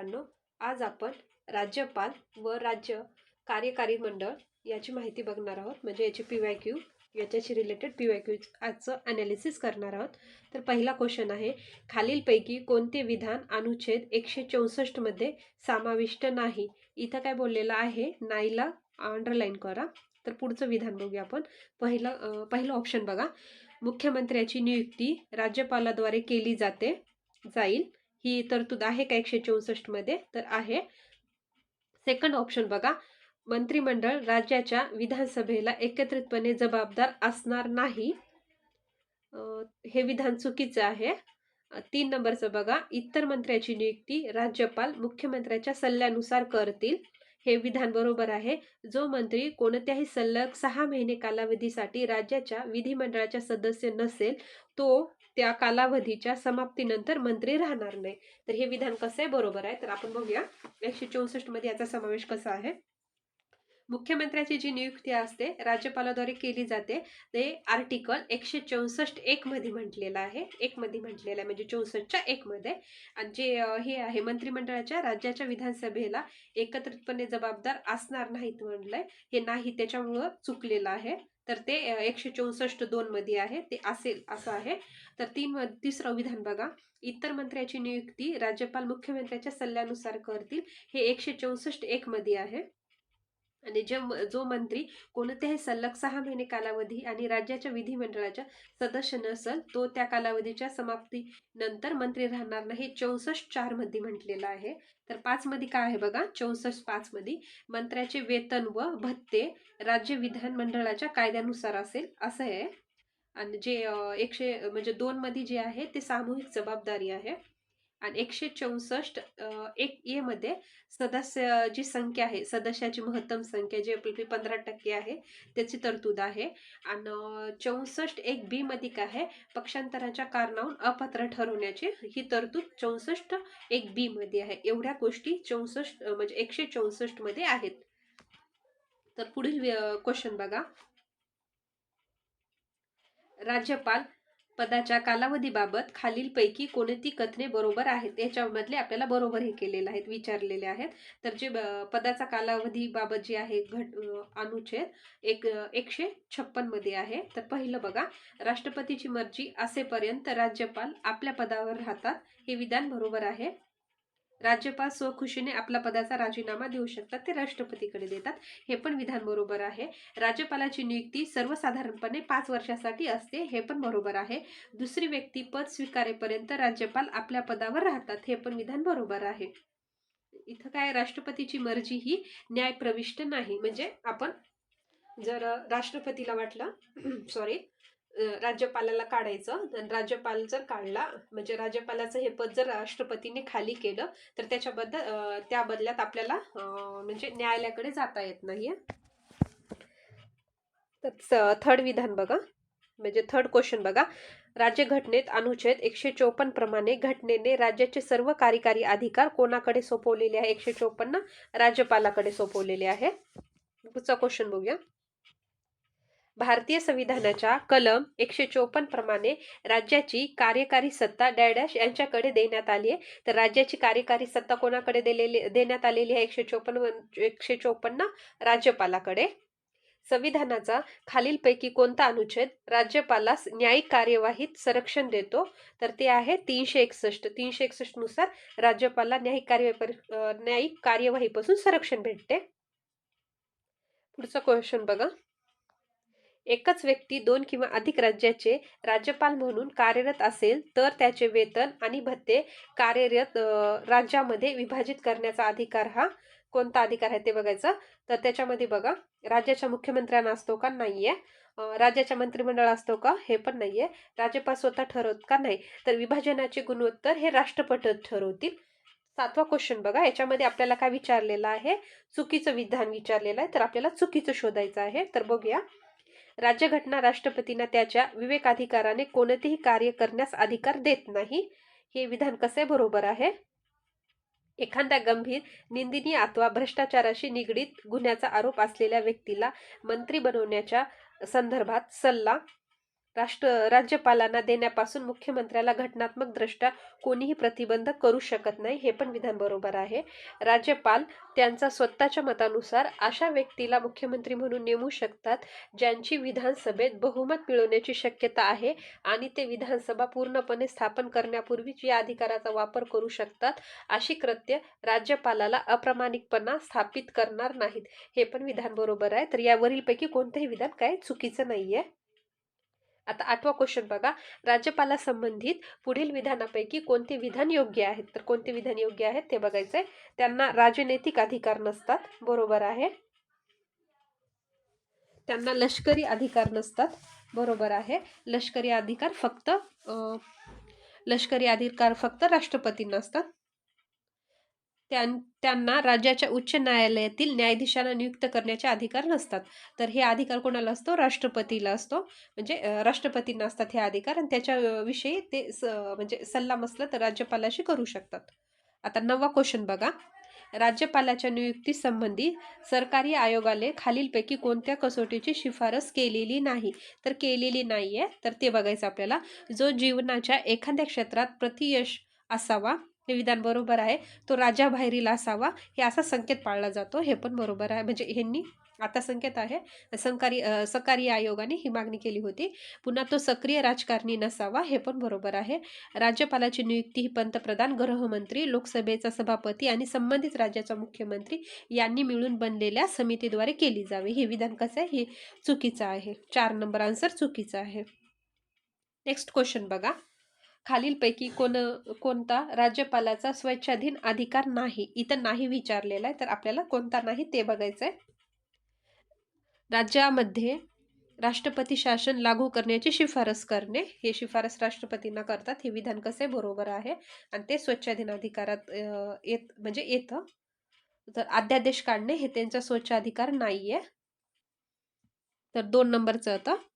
मित्रांनो, आज आपण राज्यपाल व राज्य कार्यकारी मंडळ याची माहिती बघणार आहोत. म्हणजे याची PYQ, याच्याशी रिलेटेड PYQ आजचं अनालिसिस करणार आहोत. तर पहिला क्वेश्चन आहे, खालीलपैकी कोणते विधान अनुच्छेद 164 मध्ये समाविष्ट नाही? इथं काय बोललेलं आहे, नाहीला अंडरलाईन करा. तर पुढचं विधान बघूया आपण. पहिलं ऑप्शन बघा, मुख्यमंत्र्याची नियुक्ती राज्यपालाद्वारे केली जाईल. ही तरतूद आहे का 164 मध्ये? तर आहे. सेकंड ऑप्शन बघा, मंत्रिमंडळ राज्याच्या विधानसभेला एकत्रितपणे जबाबदार असणार नाही. हे विधान चुकीचं आहे. 3 नंबरचं बघा, इतर मंत्र्याची नियुक्ती राज्यपाल मुख्यमंत्र्याच्या सल्ल्यानुसार करतील. हे विधान बरोबर आहे. जो मंत्री कोणत्याही सलग 6 महिने कालावधीसाठी राज्याच्या विधिमंडळाचा सदस्य नसेल, तो त्या कालावधीच्या समाप्तीनंतर मंत्री राहणार नाही. तर हे विधान कसं आहे? बरोबर आहे. तर आपण बघूया 164 मध्ये याचा समावेश कसा आहे. मुख्यमंत्र्याची जी नियुक्ती असते राज्यपालाद्वारे केली जाते, ते आर्टिकल 164(1) मध्ये म्हटलेलं आहे. 1 मध्ये म्हटलेलं आहे, म्हणजे 64च्या 1 मध्ये. आणि जे हे आहे, मंत्रिमंडळाच्या राज्याच्या विधानसभेला एकत्रितपणे जबाबदार असणार नाहीत म्हणलंय. हे नाही, त्याच्यामुळं चुकलेलं आहे. तर ते 164(2) मध्ये आहे, ते असेल असं आहे. तर तिसरं विधान बघा, इतर मंत्र्याची नियुक्ती राज्यपाल मुख्यमंत्र्याच्या सल्ल्यानुसार करतील. हे 164(1) मध्ये आहे. आणि जो मंत्री कोणत्याही सलग 6 महिने कालावधी आणि राज्याच्या विधिमंडळाच्या सदस्य नसेल, तो त्या कालावधीच्या समाप्तीनंतर मंत्री राहणार नाही. 64(4) मध्ये म्हटलेलं आहे. तर 5 मध्ये काय आहे बघा, 64(5) मध्ये मंत्र्याचे वेतन व भत्ते राज्य विधानमंडळाच्या कायद्यानुसार असेल असं आहे. आणि जे 2 मध्ये जे आहे ते सामूहिक जबाबदारी आहे. आणि 164(1) मध्ये सदस्याची संख्या आहे, सदस्याची महत्तम संख्या जी आपली 15% आहे, त्याची तरतूद आहे. आणि 64(1) मध्ये काय आहे, पक्षांतराच्या कारणावरून अपात्र ठरवण्याची ही तरतूद 64(1) मध्ये आहे. एवढ्या गोष्टी 164 मध्ये आहेत. तर पुढील क्वेश्चन बघा, राज्यपाल पदाच्या कालावधीबाबत खालीलपैकी कोणती कथने बरोबर आहेत? याच्यामधले आपल्याला बरोबर हे केलेले आहेत, विचारलेले आहेत. तर जे पदाचा कालावधीबाबत जे आहे अनुच्छेद 156 मध्ये आहे. तर पहिलं बघा, राष्ट्रपतीची मर्जी असेपर्यंत राज्यपाल आपल्या पदावर राहतात. हे विधान बरोबर आहे. राज्यपाल स्वखुशीने आपला पदाचा राजीनामा देऊ शकतात, ते राष्ट्रपतीकडे देतात. हे पण विधान बरोबर आहे. राज्यपालाची नियुक्ती सर्वसाधारणपणे 5 वर्षासाठी असते. हे पण बरोबर आहे. दुसरी व्यक्ती पद स्वीकारेपर्यंत राज्यपाल आपल्या पदावर राहतात. हे पण विधान बरोबर आहे. इथं काय, राष्ट्रपतीची मर्जी ही न्यायप्रविष्ट नाही. म्हणजे आपण जर राष्ट्रपतीला वाटलं सॉरी राज्यपालाला काढायचं, आणि राज्यपाल जर काढला, म्हणजे राज्यपालाचं हे पद जर राष्ट्रपतीने खाली केलं, तर त्या बदल्यात आपल्याला म्हणजे न्यायालयाकडे जाता येत नाहीये. तर थर्ड विधान बघा, म्हणजे थर्ड क्वेश्चन बघा, राज्यघटनेत अनुच्छेद 154 प्रमाणे घटनेने राज्याचे सर्व कार्यकारी अधिकार कोणाकडे सोपवलेले आहे? 154 राज्यपालाकडे सोपवलेले आहे. पुढचा क्वेश्चन बघूया, भारतीय संविधानाच्या कलम 154 प्रमाणे राज्याची कार्यकारी सत्ता डॅश यांच्याकडे देण्यात आली आहे. तर राज्याची कार्यकारी सत्ता कोणाकडे देण्यात आलेली आहे? 154 राज्यपालाकडे. संविधानाचा खालीलपैकी कोणता अनुच्छेद राज्यपालास न्यायिक कार्यवाहीत संरक्षण देतो? तर ते आहे 361. 361 नुसार राज्यपालाला न्यायिक कार्यवाहीपासून संरक्षण भेटते. पुढचा क्वेश्चन बघा, एकच व्यक्ती 2 किंवा अधिक राज्याचे राज्यपाल म्हणून कार्यरत असेल तर त्याचे वेतन आणि भत्ते कार्यरत राज्यामध्ये विभाजित करण्याचा अधिकार हा कोणता अधिकार आहे ते बघायचं. तर त्याच्यामध्ये बघा, राज्याच्या मुख्यमंत्र्यांना असतो का? नाहीये. राज्याच्या मंत्रिमंडळ असतो का? हे पण नाहीये. राज्यपाल स्वतः ठरवत का? नाही. तर विभाजनाचे गुणोत्तर हे राष्ट्रपती ठरवतील. 7वा क्वेश्चन बघा, याच्यामध्ये आपल्याला काय विचारलेलं आहे? चुकीचं विधान विचारलेलं आहे. तर आपल्याला चुकीचं शोधायचं आहे. तर बघूया, राज्यघटना राष्ट्रपतींना त्याच्या विवेकाधिकाराने कोणतेही कार्य करण्यास अधिकार देत नाही. हे विधान कसे बरोबर आहे? एखाद्या गंभीर निंदनीय अथवा भ्रष्टाचाराशी निगडीत गुन्ह्याचा आरोप असलेल्या व्यक्तीला मंत्री बनवण्याच्या संदर्भात सल्ला राज्यपालांना देण्यापासून मुख्यमंत्र्याला घटनात्मक दृष्ट्या कोणीही प्रतिबंध करू शकत नाही, हे पण विधान बरोबर आहे. राज्यपाल त्यांचा स्वतःच्या मतानुसार अशा व्यक्तीला मुख्यमंत्री म्हणून नेमू शकतात ज्यांची विधानसभेत बहुमत मिळवण्याची शक्यता आहे आणि ते विधानसभा पूर्णपणे स्थापन करण्यापूर्वीच या अधिकाराचा वापर करू शकतात. अशी कृत्य राज्यपालाला अप्रामाणिकपणा स्थापित करणार नाहीत, हे पण विधान बरोबर आहे. तर यावरीलपैकी कोणतंही विधान काय चुकीचं नाहीये. आता 8वा क्वेश्चन बघा, राज्यपाला संबंधित पुढील विधानापैकी कोणते विधान योग्य आहेत? तर कोणते विधान योग्य आहेत ते बघायचंय. त्यांना राजनैतिक अधिकार नसतात, बरोबर आहे. त्यांना लष्करी अधिकार नसतात, बरोबर आहे. लष्करी अधिकार फक्त राष्ट्रपतींना असतात. त्यांना राज्याच्या उच्च न्यायालयातील न्यायाधीशांना नियुक्त करण्याचे अधिकार नसतात. तर हे अधिकार कोणाला असतो? राष्ट्रपतीला असतो. म्हणजे राष्ट्रपतींना असतात हे अधिकार, आणि त्याच्या विषयी ते म्हणजे सल्ला मसलत तर राज्यपालाशी करू शकतात. आता 9वा क्वेश्चन बघा, राज्यपालाच्या नियुक्ती संबंधी सरकारी आयोगाने खालीलपैकी कोणत्या कसोटीची शिफारस केलेली नाही? तर केलेली नाहीये, तर ते बघायचं आपल्याला. जो जीवनाच्या एखाद्या क्षेत्रात प्रतियश असावा, हे विधान बरोबर आहे. तो राजाबाहेरील असावा, हे असा संकेत पाळला जातो, हे पण बरोबर आहे. म्हणजे ह्यांनी आता संकेत आहे, सरकारी आयोगाने ही मागणी केली होती. पुन्हा तो सक्रिय राजकारणी नसावा, हे पण बरोबर आहे. राज्यपालाची नियुक्ती ही पंतप्रधान, गृहमंत्री, लोकसभेचा सभापती आणि संबंधित राज्याचा मुख्यमंत्री यांनी मिळून बनलेल्या समितीद्वारे केली जावी. हे विधान कसं आहे? हे चुकीचं आहे. 4 नंबर आन्सर चुकीचा आहे. नेक्स्ट क्वेश्चन बघा, खालीलपैकी कोणता राज्यपालाचा स्वेच्छाधीन अधिकार नाही? इथं नाही विचारलेला आहे, तर आपल्याला कोणता नाही ते बघायचंय. राज्यामध्ये राष्ट्रपती शासन लागू करण्याची शिफारस करणे, हे शिफारस राष्ट्रपतींना करतात. हे विधान कसे? बरोबर आहे, आणि ते स्वेच्छाधीन अधिकारात येतं. तर अध्यादेश काढणे हे त्यांचा स्वेच्छाधिकार नाहीये. तर 2 नंबरचं होतं.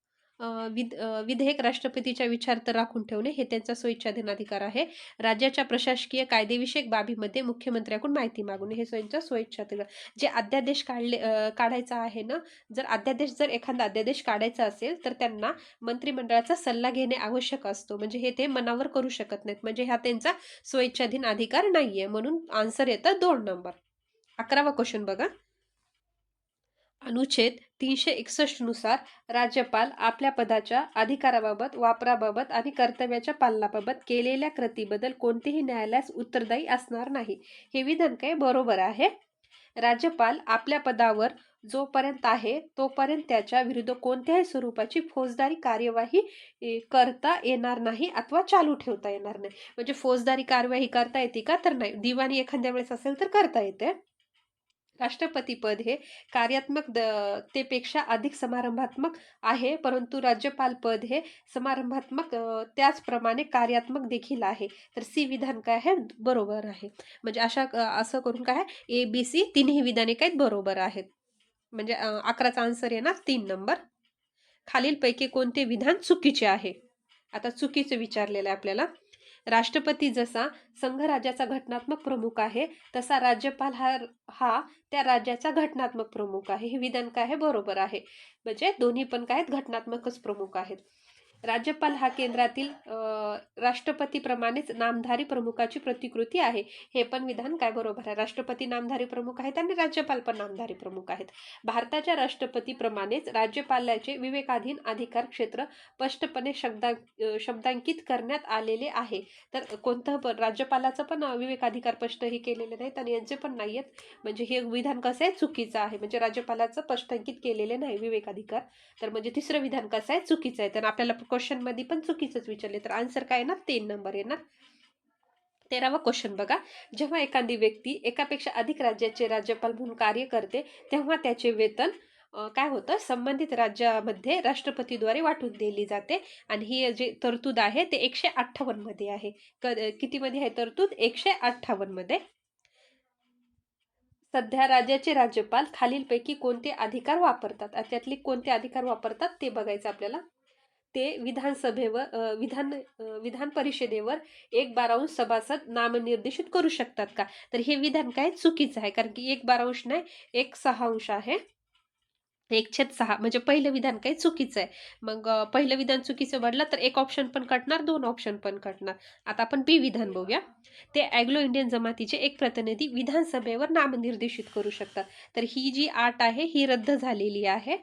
विधेयक राष्ट्रपतीच्या विचारार्थ राखून ठेवणे हे त्यांचा स्वेच्छाधीन अधिकार आहे. राज्याच्या प्रशासकीय कायदेविषयक बाबीमध्ये मुख्यमंत्र्याकडून माहिती मागणे हे त्यांचा स्वेच्छाधिकार. जे अध्यादेश काढायचा आहे ना, जर एखादा अध्यादेश काढायचा असेल तर त्यांना मंत्रिमंडळाचा सल्ला घेणे आवश्यक असतो. म्हणजे हे ते मनावर करू शकत नाहीत, म्हणजे हा त्यांचा स्वेच्छाधीन अधिकार नाहीये. म्हणून आन्सर येतं 2 नंबर. 11वा क्वेश्चन बघा, अनुच्छेद 361 नुसार राज्यपाल आपल्या पदाच्या अधिकाराबाबत, वापराबाबत आणि कर्तव्याच्या पालनाबाबत केलेल्या कृतीबद्दल कोणतेही न्यायालयास उत्तरदायी असणार नाही. हे विधान काय? बरोबर आहे. राज्यपाल आपल्या पदावर जोपर्यंत आहे तोपर्यंत त्याच्या विरुद्ध कोणत्याही स्वरूपाची फौजदारी कार्यवाही करता येणार नाही अथवा चालू ठेवता येणार नाही. म्हणजे फौजदारी कार्यवाही करता येते का? तर नाही. दिवाणी एखाद्या वेळेस असेल तर करता येते. राष्ट्रपती पद हे पेक्षा अधिक समारंभात्मक आहे, परंतु राज्यपाल पद हे समारंभात्मक त्याचप्रमाणे कार्यात्मक देखील आहे. तर सी विधान काय आहे? बरोबर आहे. म्हणजे असं करून काय आहे, ABC तिन्ही विधाने काय बरोबर आहेत. म्हणजे 11चा आन्सर येणार 3 नंबर. खालीलपैकी कोणते विधान चुकीचे आहे? आता चुकीचे विचारलेलं आहे आपल्याला. राष्ट्रपती जसा संघराज्याचा घटनात्मक प्रमुख आहे तसा राज्यपाल हा त्या राज्याचा घटनात्मक प्रमुख आहे. हे विधान काय आहे? बरोबर आहे. म्हणजे दोन्ही पण काय आहेत? घटनात्मकच प्रमुख आहेत. राज्यपाल हा केंद्रातील राष्ट्रपतीप्रमाणेच नामधारी प्रमुखाची प्रतिकृती आहे. हे पण विधान काय? बरोबर आहे. राष्ट्रपती नामधारी प्रमुख आहेत आणि राज्यपाल पण नामधारी प्रमुख आहेत. भारताच्या राष्ट्रपतीप्रमाणेच राज्यपालाचे विवेकाधीन अधिकार क्षेत्र स्पष्टपणे शब्दांकित करण्यात आलेले आहे. तर कोणतं पण राज्यपालाचं पण विवेकाधिकार स्पष्टही केलेले नाहीत आणि यांचे पण नाहीयेत. म्हणजे हे विधान कसं आहे? चुकीचं आहे. म्हणजे राज्यपालाचं स्पष्टांकित केलेले नाही विवेकाधिकार. तर म्हणजे तिसरं विधान कसं आहे? चुकीचं आहे. तर आपल्याला क्वेश्चन मध्ये पण चुकीचंच विचारले, तर आन्सर काय येणार? 3 नंबर येणार. 13वा क्वेश्चन बघा, जेव्हा एखादी व्यक्ती एकापेक्षा अधिक राज्याचे राज्यपाल म्हणून कार्य करते तेव्हा त्याचे वेतन काय होतं? संबंधित राज्यामध्ये राष्ट्रपतीद्वारे वाटून दिली जाते. आणि ही जे तरतूद आहे ते 158 मध्ये आहे. किती मध्ये आहे तरतूद? 158 मध्ये. सध्या राज्याचे राज्यपाल खालीलपैकी कोणते अधिकार वापरतात? त्यातले कोणते अधिकार वापरतात ते बघायचं आपल्याला. ते विधान परिषदेवर 1/12 सभासद नामनिर्देशित करू शकतात का? तर हे विधान काय? चुकीचं आहे, कारण की 1/12 नाही, 1/6 आहे. 1/6 म्हणजे पहिलं विधान काही चुकीचं आहे. मग पहिलं विधान चुकीचं म्हटलं तर एक ऑप्शन पण कटणार, 2 ऑप्शन पण कटणार. आता आपण बी विधान बघूया. ते अँग्लो इंडियन जमातीचे एक प्रतिनिधी विधानसभेवर नामनिर्देशित करू शकतात. तर ही जी अट आहे ही रद्द झालेली आहे.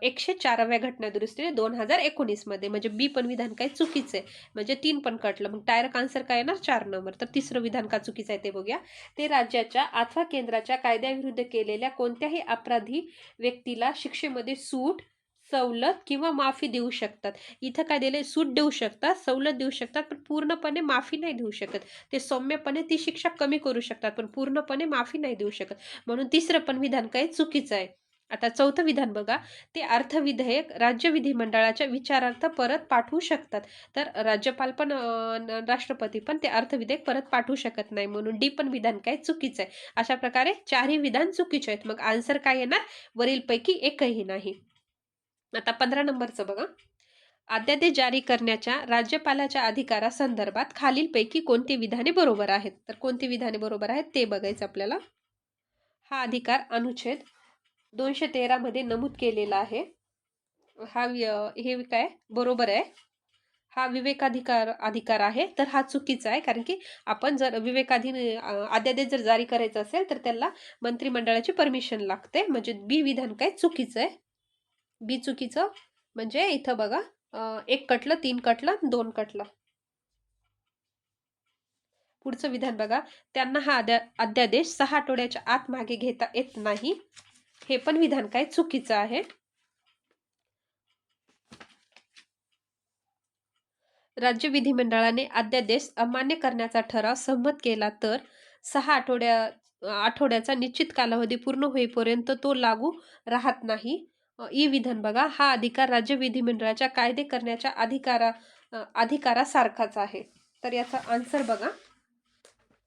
104व्या घटनादुरुस्तीने 2019 मध्ये. म्हणजे बी पण विधान काही चुकीचं आहे. म्हणजे 3 पण कटलं. मग डायरेक्ट आन्सर काय येणार? 4 नंबर. तर तिसरं विधान का चुकीचं आहे ते बघूया. ते राज्याच्या अथवा केंद्राच्या कायद्याविरुद्ध केलेल्या कोणत्याही अपराधी व्यक्तीला शिक्षेमध्ये सूट, सवलत किंवा माफी देऊ शकतात. इथं काय दिलंय? सूट देऊ शकतात, सवलत देऊ शकतात, पण पूर्णपणे माफी नाही देऊ शकत. ते सौम्यपणे ती शिक्षा कमी करू शकतात, पण पूर्णपणे माफी नाही देऊ शकत. म्हणून तिसरं पण विधान काही चुकीचं आहे. आता चौथं विधान बघा. ते अर्थविधेयक राज्य विधिमंडळाच्या विचारार्थ परत पाठवू शकतात. तर राज्यपाल पण राष्ट्रपती पण ते अर्थविधेयक परत पाठवू शकत नाही. म्हणून डी पण विधान काही चुकीचं आहे. अशा प्रकारे चारही विधान चुकीचे आहेत. मग आन्सर काय येणार? वरीलपैकी एकही नाही. आता 15 नंबरचं बघा. अध्यादेश जारी करण्याच्या राज्यपालाच्या अधिकारासंदर्भात खालीलपैकी कोणती विधाने बरोबर आहेत? तर कोणती विधाने बरोबर आहेत ते बघायचं आपल्याला. हा अधिकार अनुच्छेद 213 मध्ये नमूद केलेला आहे. हे काय बरोबर आहे. हा विवेकाधिकार अधिकार आहे, तर हा चुकीचा आहे. कारण की आपण जर अध्यादेश जर जारी करायचा असेल तर त्याला मंत्रिमंडळाची परमिशन लागते. म्हणजे बी विधान काय चुकीचं आहे. बी चुकीचं म्हणजे इथं बघा, 1 कटलं, 3 कटलं, 2 कटलं. पुढचं विधान बघा. त्यांना हा अध्यादेश 6 आठवड्याच्या आत मागे घेता येत नाही. हे पण विधान काय चुकीचं आहे. राज्य विधिमंडळाने अध्यादेश अमान्य करण्याचा ठराव संमत केला तर 6 आठवड्याचा निश्चित कालावधी पूर्ण होईपर्यंत तो लागू राहत नाही. ई विधान बघा. हा अधिकार राज्य विधिमंडळाच्या कायदे करण्याच्या अधिकारासारखाच आहे. तर याचा आन्सर बघा.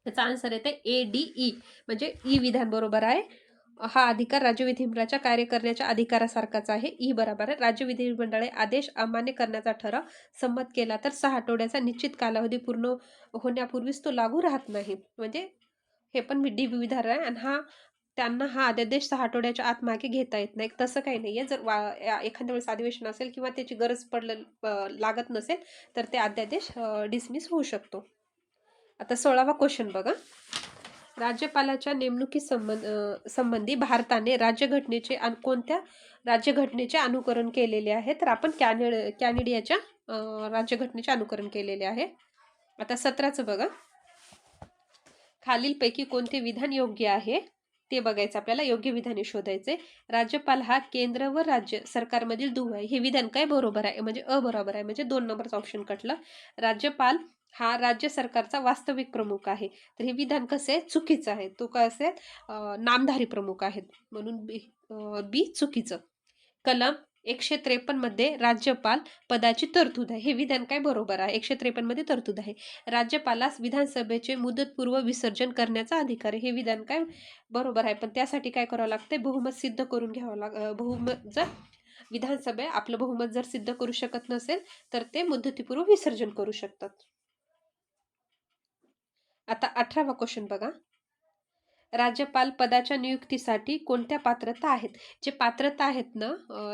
याचा आन्सर येते ए डी ई. म्हणजे ई विधान बरोबर आहे. हा अधिकार राज्य विधिमंडळाच्या कार्य करण्याच्या अधिकारासारखाच आहे. ई बरोबर आहे. राज्य विधिमंडळे आदेश अमान्य करण्याचा ठराव संमत केला तर 6 आठवड्याचा निश्चित कालावधी पूर्ण होण्यापूर्वीच तो लागू राहत नाही. म्हणजे हे पण डी विधान आहे. आणि त्यांना हा अध्यादेश 6 आठवड्याच्या आत मागे घेता येत नाही. तसं काही नाहीये. जर एखाद्या वेळेस अधिवेशन असेल किंवा त्याची गरज लागत नसेल तर ते अध्यादेश डिसमिस होऊ शकतो. आता 16वा क्वेश्चन बघा. राज्यपालाच्या संबंधी भारताने कोणत्या राज्यघटनेचे अनुकरण केलेले आहे? तर आपण कॅनेडियाच्या राज्यघटनेचे अनुकरण केलेले आहे. आता 17चं बघा. खालीलपैकी कोणते विधान योग्य आहे ते बघायचं आपल्याला. योग्य विधाने शोधायचे. राज्यपाल हा केंद्र व राज्य सरकारमधील दुवा आहे. हे विधान काय बरोबर आहे? म्हणजे अबरोबर आहे. म्हणजे 2 नंबरचं ऑप्शन कटलं. राज्यपाल हा राज्य सरकारचा वास्तविक प्रमुख आहे. तर हे विधान कसं आहे? चुकीचं आहे. तो काय असेल? नामधारी प्रमुख आहेत. म्हणून बी चुकीचं. कलम 153 मध्ये राज्यपाल पदाची तरतूद आहे. हे विधान काय बरोबर आहे? 153 मध्ये तरतूद आहे. राज्यपालास विधानसभेचे मुदतपूर्व विसर्जन करण्याचा अधिकार आहे. हे विधान काय बरोबर आहे. पण त्यासाठी काय करावं लागते? बहुमत सिद्ध करून घ्यावं बहुमत जर आपलं बहुमत जर सिद्ध करू शकत नसेल तर ते मुदतीपूर्व विसर्जन करू शकतात. आता 18वा क्वेश्चन बघा. राज्यपाल पदाच्या नियुक्तीसाठी कोणत्या पात्रता आहेत? जे पात्रता आहेत ना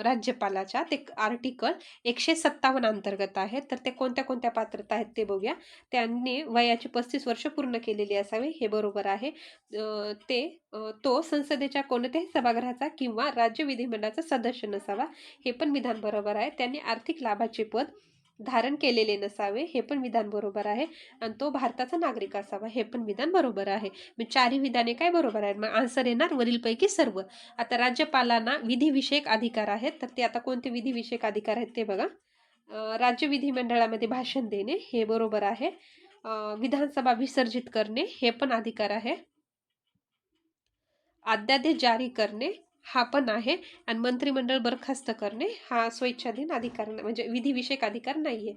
राज्यपालाच्या, ते आर्टिकल 157 अंतर्गत आहेत. तर ते कोणत्या कोणत्या पात्रता आहेत ते बघूया. त्यांनी वयाची 35 वर्ष पूर्ण केलेली असावी. हे बरोबर आहे. तो संसदेच्या कोणत्याही सभागृहाचा किंवा राज्य विधिमंडळाचा सदस्य नसावा. हे पण विधान बरोबर आहे. त्यांनी आर्थिक लाभाचे पद धारण केलेले नसावे. हे पण विधान बरोबर आहे. आणि तो भारताचा नागरिक असावा. हे पण विधान बरोबर आहे. मग चारही विधाने काय बरोबर आहेत? मग आन्सर येणार वरीलपैकी सर्व. आता राज्यपालांना विधिविषयक अधिकार आहेत. तर ते आता कोणते विधिविषयक अधिकार आहेत ते बघा. राज्य विधिमंडळामध्ये भाषण देणे हे बरोबर आहे. विधानसभा विसर्जित करणे हे पण अधिकार आहे. अध्यादेश जारी करणे हा पण आहे. आणि मंत्रिमंडळ बरखास्त करणे हा स्वेच्छाधीन अधिकार म्हणजे विधिविषयक अधिकार नाहीये.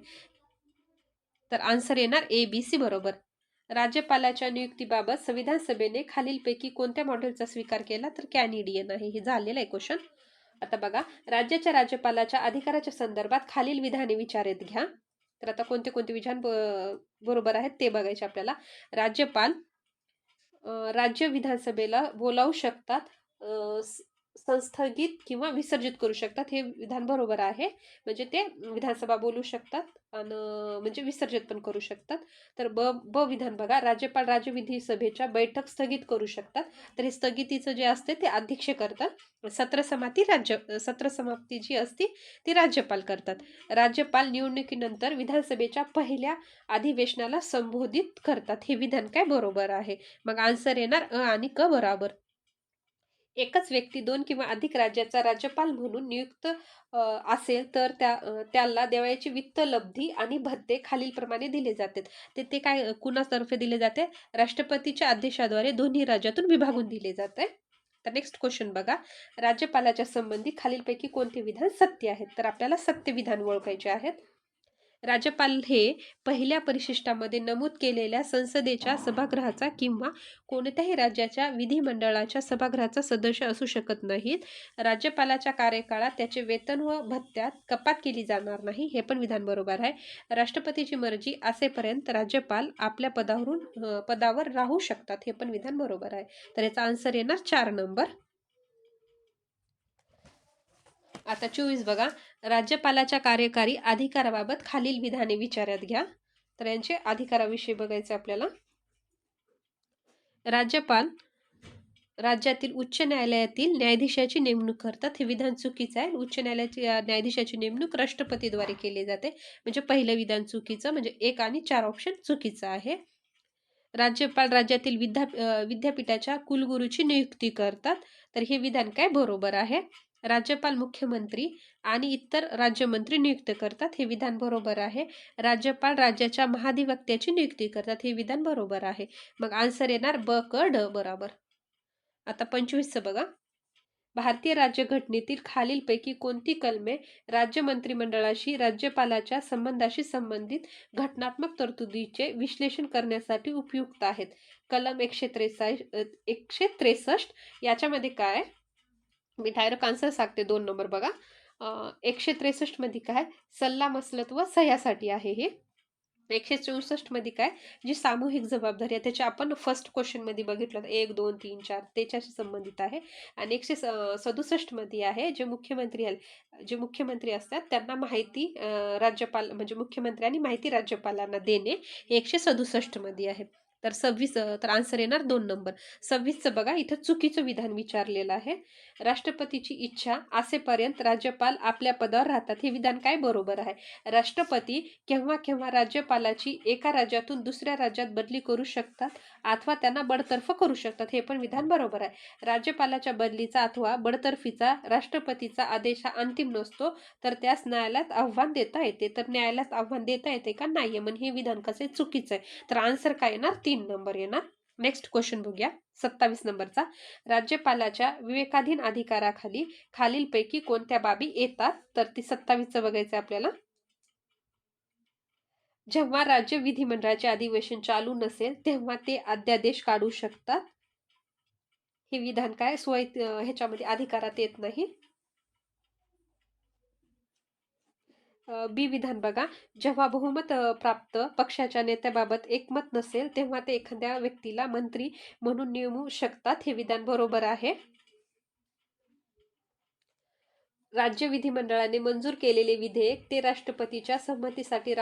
तर आन्सर येणार ए बी सी बरोबर. राज्यपालाच्या नियुक्तीबाबत संविधान सभेने खालीलपैकी कोणत्या मॉडेलचा स्वीकार केला? तर कॅनेडियन आहे. हे झालेलं आहे क्वेश्चन. आता बघा. राज्याच्या राज्यपालाच्या अधिकाराच्या संदर्भात खालील विधाने विचारात घ्या. तर आता कोणते कोणते विधान बरोबर आहेत ते बघायचे आपल्याला. राज्यपाल राज्य विधानसभेला बोलावू शकतात. संस्थगित किंवा विसर्जित करू शकतात, हे विधान बरोबर आहे. म्हणजे ते विधानसभा बोलू शकतात आणि म्हणजे विसर्जित पण करू शकतात. तर ब विधान बघा, राज्यपाल राज्य विधिसभेच्या बैठक स्थगित करू शकतात. तर हे स्थगितीचं जे असते ते अध्यक्ष करतात. सत्र समाप्ती जी असते ती राज्यपाल करतात. राज्यपाल निवडणुकीनंतर विधानसभेच्या पहिल्या अधिवेशनाला संबोधित करतात. हे विधान काय बरोबर आहे. मग आन्सर येणार आणि क बरोबर. एकच व्यक्ती 2 किंवा अधिक राज्याचा राज्यपाल म्हणून नियुक्त असेल तर त्याला देवळाची वित्त लब्धी आणि भत्ते खालीलप्रमाणे दिले जातात. ते काय कुणातर्फे दिले जाते? राष्ट्रपतीच्या आदेशाद्वारे दोन्ही राज्यातून विभागून दिले जाते. तर नेक्स्ट क्वेश्चन बघा. राज्यपालाच्या संबंधी खालीलपैकी कोणते विधान सत्य आहेत? तर आपल्याला सत्य विधान ओळखायचे आहेत. राज्यपाल हे पहिल्या परिशिष्टामध्ये नमूद केलेल्या संसदेच्या सभागृहाचा किंवा कोणत्याही राज्याच्या विधिमंडळाच्या सभागृहाचा सदस्य असू शकत नाहीत. राज्यपालाच्या कार्यकाळात त्याचे वेतन व भत्त्यात कपात केली जाणार नाही, हे पण विधान बरोबर आहे. राष्ट्रपतीची मर्जी असेपर्यंत राज्यपाल आपल्या पदावर राहू शकतात, हे पण विधान बरोबर आहे. तर याचा आन्सर येणार 4 नंबर. आता 24 बघा. राज्यपालाच्या कार्यकारी अधिकाराबाबत खालील विधाने विचारात घ्या. तर यांचे अधिकाराविषयी बघायचे आपल्याला. राज्यपाल राज्यातील उच्च न्यायालयातील न्यायाधीशाची नेमणूक करतात, हे विधान चुकीचं आहे. उच्च न्यायालयाची न्यायाधीशाची नेमणूक राष्ट्रपतीद्वारे केली जाते. म्हणजे पहिलं विधान चुकीचं, म्हणजे 1 आणि 4 ऑप्शन चुकीचं आहे. राज्यपाल राज्यातील विद्यापीठाच्या कुलगुरूची नियुक्ती करतात, तर हे विधान काय बरोबर आहे. राज्यपाल मुख्यमंत्री आणि इतर राज्यमंत्री नियुक्त करतात, हे विधान बरोबर आहे. राज्यपाल राज्याच्या महाधिवक्त्याची नियुक्ती करतात, हे विधान बरोबर आहे. मग आन्सर येणार ब क ड बरोबर. आता 25चं बघा. भारतीय राज्यघटनेतील खालीलपैकी कोणती कलमे राज्य मंत्रिमंडळाशी राज्यपालाच्या संबंधाशी संबंधित घटनात्मक तरतुदीचे विश्लेषण करण्यासाठी उपयुक्त आहेत? कलम 163 याच्यामध्ये काय? मी डायरेक्ट आन्सर सांगते. 2 नंबर बघा. 163 मध्ये काय? सल्ला मसलत व सह्यासाठी आहे हे. 164 मध्ये काय? जी सामूहिक जबाबदारी आहे त्याच्या आपण फर्स्ट क्वेश्चन मध्ये बघितलं 1, 2, 3, 4 त्याच्याशी संबंधित आहे. आणि 167 मध्ये आहे जे मुख्यमंत्री असतात त्यांना माहिती राज्यपाल म्हणजे मुख्यमंत्र्यांनी माहिती राज्यपालांना देणे, हे 167 मध्ये आहे. तर 26 तर आन्सर येणार 2 नंबर. 26चं बघा, इथं चुकीचं विधान विचारलेलं आहे. राष्ट्रपतीची इच्छा असेपर्यंत राज्यपाल आपल्या पदावर राहतात, हे विधान काय बरोबर आहे. राष्ट्रपती केव्हा केव्हा राज्यपालाची एका राज्यातून दुसऱ्या राज्यात बदली करू शकतात अथवा त्यांना बडतर्फ करू शकतात, हे पण विधान बरोबर आहे. राज्यपालाच्या बदलीचा अथवा बडतर्फीचा राष्ट्रपतीचा आदेश हा अंतिम नसतो, तर त्यास न्यायालयात आव्हान देता येते. तर न्यायालयात आव्हान देता येते का? नाहीये. मग हे विधान कसं चुकीचं आहे. तर आन्सर काय येणार? 3 नंबर येणार. नेक्स्ट क्वेश्चन बघूया. 27 नंबरचा. राज्यपालाच्या विवेकाधीन अधिकाराखाली खालीलपैकी कोणत्या बाबी येतात? तर ती 27चं बघायचं आपल्याला. जेव्हा राज्य विधिमंडळाचे अधिवेशन चालू नसेल तेव्हा ते अध्यादेश काढू शकतात, हे विधान काय ह्याच्यामध्ये अधिकारात येत नाही. बी विधान बघा. जेव्हा बहुमत प्राप्त पक्षाच्या नेत्याबाबत एकमत नसेल तेव्हा ते एखाद्या व्यक्तीला मंत्री म्हणून नेमू शकतात, हे विधान बरोबर आहे. राज्य विधिमंडळाने मंजूर केलेले विधेयक ते राष्ट्रपतीच्या संमतीसाठी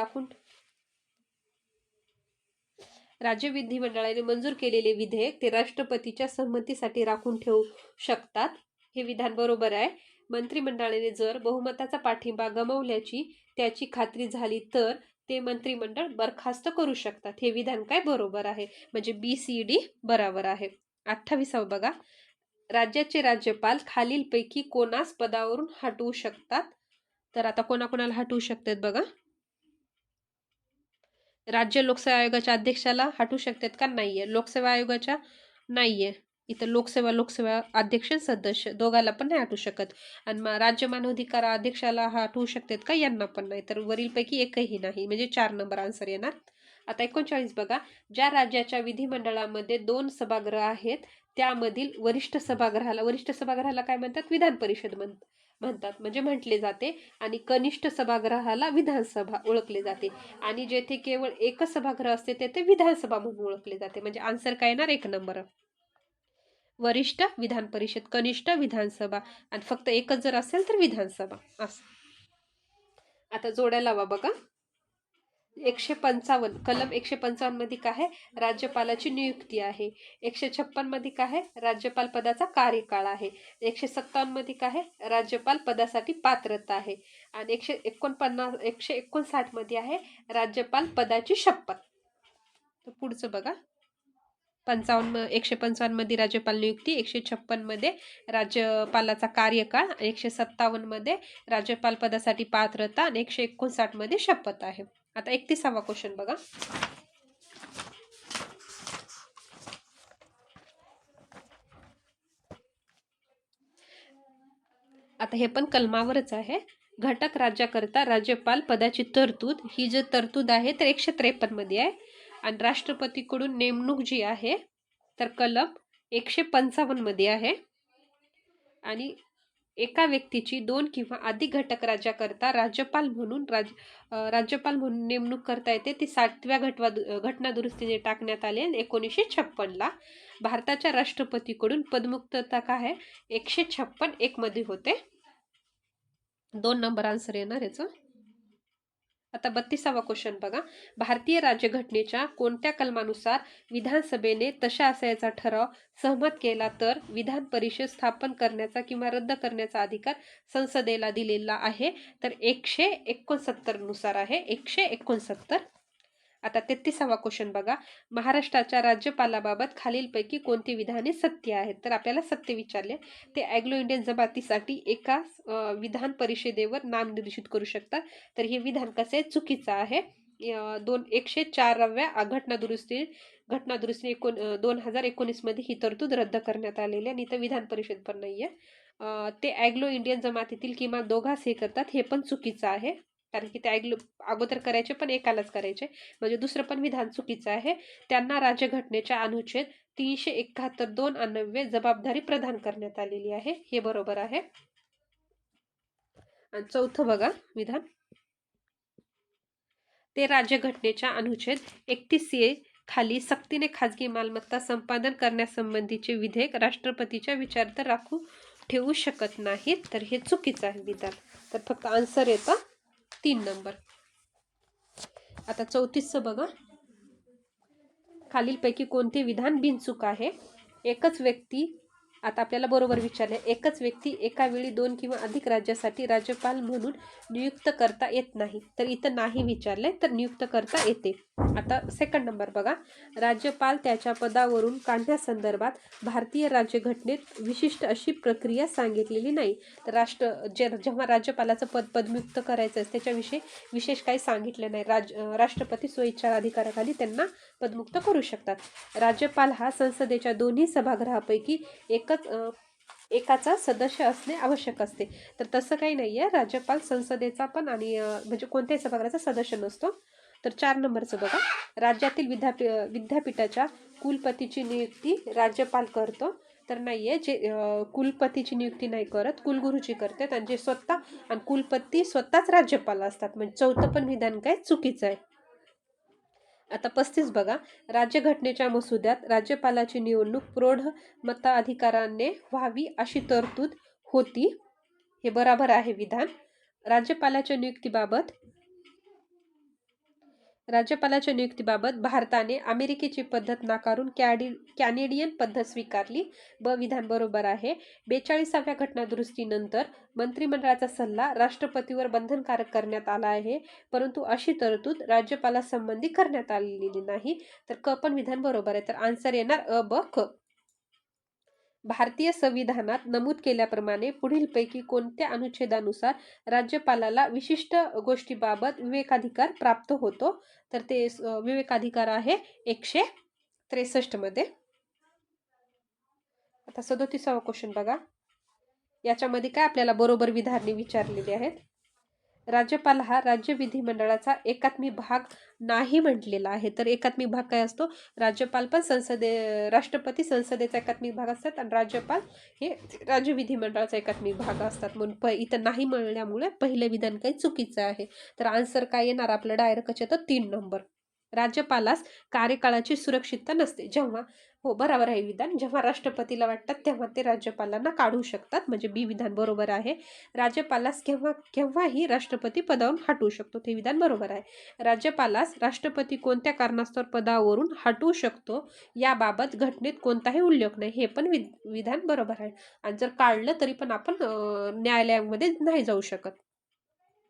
राज्य विधिमंडळाने मंजूर केलेले विधेयक ते राष्ट्रपतीच्या संमतीसाठी राखून ठेवू शकतात, हे विधान बरोबर आहे. मंत्रिमंडळाने जर बहुमताचा पाठिंबा गमावल्याची त्याची खात्री झाली तर ते मंत्रिमंडळ बरखास्त करू शकतात, हे विधान काय बरोबर आहे. म्हणजे BCD बरोबर आहे. 28 बघा. राज्याचे राज्यपाल खालीलपैकी कोणास पदावरून हटवू शकतात? तर आता कोणाकोणाला हटवू शकतात बघा. राज्य लोकसेवा आयोगाच्या अध्यक्षाला हटवू शकतात का? नाहीये. लोकसेवा आयोगाच्या नाहीये. इथं लोकसेवा अध्यक्ष सदस्य दोघाला पण नाही हटवू शकत. आणि राज्य मानवाधिकार अध्यक्षाला हटवू शकतात का? यांना पण नाही. तर वरीलपैकी एकही नाही. म्हणजे 4 नंबर आन्सर येणार. आता 39 बघा. ज्या राज्याच्या विधिमंडळामध्ये 2 सभागृह आहेत त्यामधील वरिष्ठ सभागृहाला काय म्हणतात? विधान परिषद म्हणतात म्हणजे म्हटले जाते. आणि कनिष्ठ सभागृहाला विधानसभा ओळखले जाते. आणि जेथे केवळ एकच सभागृह असते तेथे विधानसभा म्हणून ओळखले जाते. म्हणजे आन्सर काय येणार? 1 नंबर. वरिष्ठ विधान परिषद, कनिष्ठ विधानसभा आणि फक्त एकच जर असेल तर विधानसभा असं. आता जोड्या लावा बघा. 155 कलम 155 मध्ये काय आहे, राज्यपालाची नियुक्ती आहे. 156 मध्ये काय आहे, राज्यपाल पदाचा कार्यकाळ आहे. 157 मध्ये काय आहे, राज्यपाल पदासाठी पात्रता आहे. आणि 159 मध्ये आहे राज्यपाल पदाची शपथ. तर पुढचं बघा. 155 मध्ये राज्यपाल नियुक्ती, 156 मध्ये राज्यपालाचा कार्यकाळ, 157 मध्ये राज्यपाल पदासाठी पात्रता आणि 159 मध्ये शपथ आहे. आता 31वा क्वेश्चन बघा. आता हे पण कलमावरच आहे. घटक राज्याकरता राज्यपाल पदाची तरतूद, ही जी तरतूद आहे तर 153 मध्ये आहे. आणि राष्ट्रपतीकडून नेमणूक जी आहे तर कलम 155 मध्ये आहे. आणि एका व्यक्तीची 2 किंवा अधिक घटक राज्याकरता राज्यपाल म्हणून नेमणूक करता येते. ती 60व्या घटना दुरुस्तीने टाकण्यात आली 1956 ला. भारताच्या राष्ट्रपतीकडून पदमुक्तता काय आहे, 156 मध्ये होते. 2 नंबर आन्सर येणार याचं. आता 32वा क्वेश्चन बघा. भारतीय राज्यघटनेच्या कोणत्या कलमानुसार विधानसभेने तशा आशयाचा ठराव सहमत केला तर विधान परिषद स्थापन करण्याचा किंवा रद्द करण्याचा अधिकार संसदेला दिलेला आहे? तर 169 नुसार आहे. 169. आता 33वा क्वेश्चन बघा. महाराष्ट्राच्या राज्यपालाबाबत खालीलपैकी कोणती विधाने सत्य आहेत? तर आपल्याला सत्य विचारले. ते अँग्लो इंडियन जमातीसाठी एका विधान परिषदेवर नामनिर्देशित करू शकतात. तर हे विधान कसे चुकीचं आहे. 104व्या घटना दुरुस्ती 2019 मध्ये ही तरतूद रद्द करण्यात आलेली आणि इथं विधान परिषद पण नाहीये. ते अँग्लो इंडियन जमातीतील किमान दोघांस हे करतात, हे पण चुकीचं आहे. कारण की ते अगोदर करायचे पण एकालाच करायचे, म्हणजे दुसरं पण विधान चुकीचं आहे. त्यांना राज्यघटनेच्या अनुच्छेद 371 अन्वये जबाबदारी प्रदान करण्यात आलेली आहे, हे बरोबर आहे. आणि चौथं बघा विधान. ते राज्यघटनेच्या अनुच्छेद 31A खाली सक्तीने खाजगी मालमत्ता संपादन करण्यासंबंधीचे विधेयक राष्ट्रपतीच्या विचारात राखू ठेवू शकत नाहीत. तर हे चुकीचं आहे विधान. तर फक्त आन्सर येतं 3 नंबर. आता 34चं बघा. खालीलपैकी कोणते विधान बिनचूक आहे? एकच व्यक्ती, आता आपल्याला बरोबर विचारले, एकच व्यक्ती एका वेळी 2 किंवा अधिक राज्यासाठी राज्यपाल म्हणून नियुक्त करता येत नाही. तर इथं नाही विचारले, तर नियुक्त करता येते. आता सेकंड नंबर बघा. राज्यपाल त्याच्या पदावरून काढण्यासंदर्भात भारतीय राज्यघटनेत विशिष्ट अशी प्रक्रिया सांगितलेली नाही. तर जेव्हा राज्यपालाचं पदमुक्त करायचं असतं त्याच्याविषयी विशेष काही सांगितलं नाही. राष्ट्रपती स्वइच्छा अधिकाराखाली त्यांना पदमुक्त करू शकतात. राज्यपाल हा संसदेच्या दोन्ही सभागृहापैकी एकाचा सदस्य असणे आवश्यक असते. तर तसं काही नाहीये. राज्यपाल संसदेचा पण आणि म्हणजे कोणत्याही सभागृहाचा सदस्य नसतो. तर 4 नंबरचं बघा. राज्यातील विद्यापीठाच्या कुलपतीची नियुक्ती राज्यपाल करतो. तर नाहीये. जे कुलपतीची नियुक्ती नाही करत, कुलगुरूची करतात. आणि जे आणि कुलपती स्वतःच राज्यपाल असतात. म्हणजे चौथं पण विधान काय चुकीचं आहे. आता 35 बघा. राज्यघटनेच्या मसुद्यात राज्यपालाची निवडणूक प्रौढ मताधिकाराने व्हावी अशी तरतूद होती, हे बरोबर आहे विधान. राज्यपालाच्या नियुक्तीबाबत भारताने अमेरिकेची पद्धत नाकारून कॅनेडियन पद्धत स्वीकारली. विधान बरोबर आहे. 42व्या घटना दुरुस्तीनंतर मंत्रिमंडळाचा सल्ला राष्ट्रपतीवर बंधनकारक करण्यात आला आहे, परंतु अशी तरतूद राज्यपालासंबंधी करण्यात आलेली नाही. तर क पण विधान बरोबर आहे. तर आन्सर येणार अ, ब, क. भारतीय संविधानात नमूद केल्याप्रमाणे पुढीलपैकी कोणत्या अनुच्छेदानुसार राज्यपालाला विशिष्ट गोष्टीबाबत विवेकाधिकार प्राप्त होतो? तर ते विवेकाधिकार आहे 163 मध्ये. आता 37वा क्वेश्चन बघा. याच्यामध्ये काय आपल्याला बरोबर विधाने विचारलेली आहेत. राज्यपाल हा राज्य विधिमंडळाचा एकात्मिक भाग नाही म्हटलेला आहे. तर एकात्मिक भाग काय असतो? राज्यपाल पण राष्ट्रपती संसदेचा एकात्मिक भाग असतात आणि राज्यपाल हे राज्य विधिमंडळाचा एकात्मिक भाग असतात. म्हणून इथं नाही म्हणल्यामुळे पहिलं विधान काही चुकीचं आहे. तर आन्सर काय येणार आपलं डायरेक्टच येतं 3 नंबर. राज्यपालास कार्यकाळाची सुरक्षितता नसते. जेव्हा, हो बरोबर आहे विधान, जेव्हा राष्ट्रपतीला वाटतात तेव्हा ते राज्यपालांना काढू शकतात, म्हणजे बी विधान बरोबर आहे. राज्यपालास केव्हाही राष्ट्रपती पदावरून हटवू शकतो, ते विधान बरोबर आहे. राज्यपालास राष्ट्रपती कोणत्या कारणास्तव पदावरून हटवू शकतो याबाबत घटनेत कोणताही उल्लेख नाही, हे पण विधान बरोबर आहे. आणि जर काढलं तरी पण आपण न्यायालयामध्ये नाही जाऊ शकत.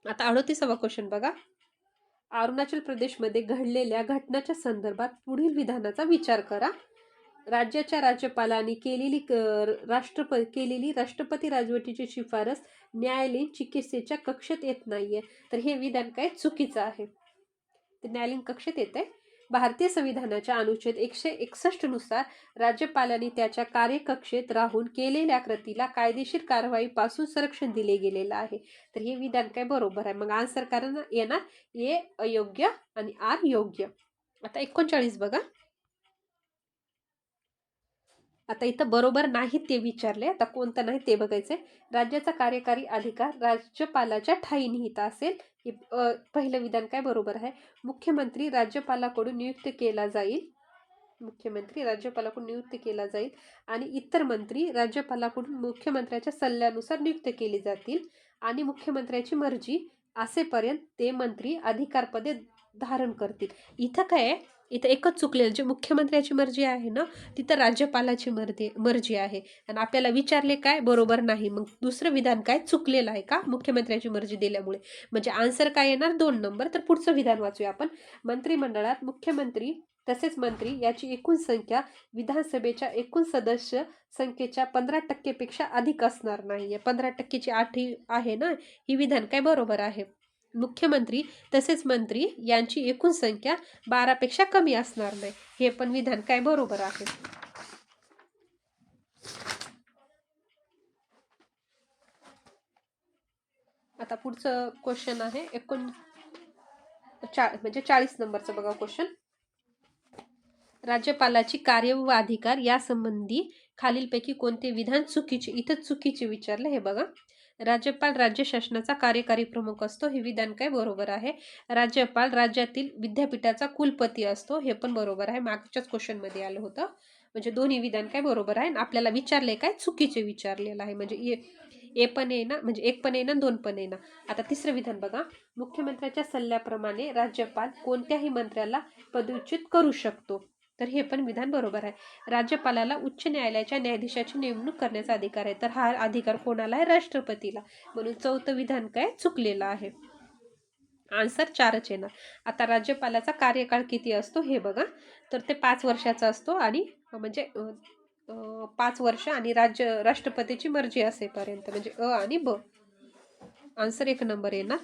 आता 38वा क्वेश्चन बघा. अरुणाचल प्रदेशमध्ये घडलेल्या घटनाच्या संदर्भात पुढील विधानाचा विचार करा. राज्याच्या राज्यपालांनी केलेली राष्ट्रपती राजवटीची शिफारस न्यायालयीन चिकित्सेच्या कक्षेत येत नाहीये, तर हे विधान काय चुकीचं आहे. ते न्यायालयीन कक्षेत येते. भारतीय संविधानाच्या अनुच्छेद 161 नुसार राज्यपालांनी त्याच्या कार्यकक्षेत राहून केलेल्या कृतीला कायदेशीर कारवाईपासून संरक्षण दिले गेलेलं आहे, तर हे विधान काय बरोबर आहे. मग आन्सर कारण येणार ए अयोग्य आणि आर योग्य. आता 39 बघा. आता इथं बरोबर नाही ते विचारले, आता कोणतं नाही ते बघायचंय. राज्याचा कार्यकारी अधिकार राज्यपालाच्या ठायी निहित असेल, हे पहिलं विधान काय बरोबर आहे. मुख्यमंत्री राज्यपालाकडून नियुक्त केला जाईल, मुख्यमंत्री राज्यपालाकडून नियुक्त केला जाईल आणि इतर मंत्री राज्यपालाकडून मुख्यमंत्र्याच्या सल्ल्यानुसार नियुक्त केले जातील आणि मुख्यमंत्र्याची मर्जी असेपर्यंत ते मंत्री अधिकारपदे धारण करतील. इथं काय आहे, इथं एकच चुकलेलं, जे मुख्यमंत्र्याची मर्जी आहे ना तिथं राज्यपालाची मर्जी आहे आणि आपल्याला विचारले काय बरोबर नाही. मग दुसरं विधान काय चुकलेलं आहे का मुख्यमंत्र्याची मर्जी दिल्यामुळे, म्हणजे आन्सर काय येणार 2 नंबर. तर पुढचं विधान वाचूया आपण. मंत्रिमंडळात मुख्यमंत्री तसेच मंत्री याची एकूण संख्या विधानसभेच्या एकूण सदस्य संख्येच्या 15% पेक्षा अधिक असणार नाहीये. 15%ची अट आहे ना, ही विधान काय बरोबर आहे. मुख्यमंत्री तसेच मंत्री यांची एकूण संख्या 12 पेक्षा कमी असणार नाही, हे पण विधान काय बरोबर आहे. आता पुढचं क्वेश्चन आहे 40 नंबरचं बघा क्वेश्चन. राज्यपालाची कार्य व अधिकार यासंबंधी खालीलपैकी कोणते विधान चुकीचे, इथं चुकीचे विचारले हे बघा. राज्यपाल राज्य शासनाचा कार्यकारी प्रमुख असतो, हे विधान काय बरोबर आहे. राज्यपाल राज्यातील विद्यापीठाचा कुलपती असतो, हे पण बरोबर आहे, मागच्याच क्वेश्चन मध्ये आलं होतं. म्हणजे दोन्ही विधान काय बरोबर आहे. आपल्याला विचारले काय चुकीचे विचारलेलं आहे, म्हणजे ए पण आहे ना, म्हणजे एक पण आहे ना, दोन पण आहे ना. आता तिसरं विधान बघा. मुख्यमंत्र्याच्या सल्ल्याप्रमाणे राज्यपाल कोणत्याही मंत्र्याला पदच्युत करू शकतो, तर हे पण विधान बरोबर आहे. राज्यपालाला उच्च न्यायालयाच्या न्यायाधीशाची नेमणूक करण्याचा अधिकार आहे, तर हा अधिकार कोणाला आहे, राष्ट्रपतीला. म्हणून चौथं विधान काय चुकलेलं आहे. आन्सर 4च येणार. आता राज्यपालाचा कार्यकाळ किती असतो हे बघा. तर ते 5 वर्षाचा असतो आणि म्हणजे 5 वर्ष आणि राष्ट्रपतीची मर्जी असेपर्यंत, म्हणजे अ आणि ब. आन्सर 1 नंबर येणार.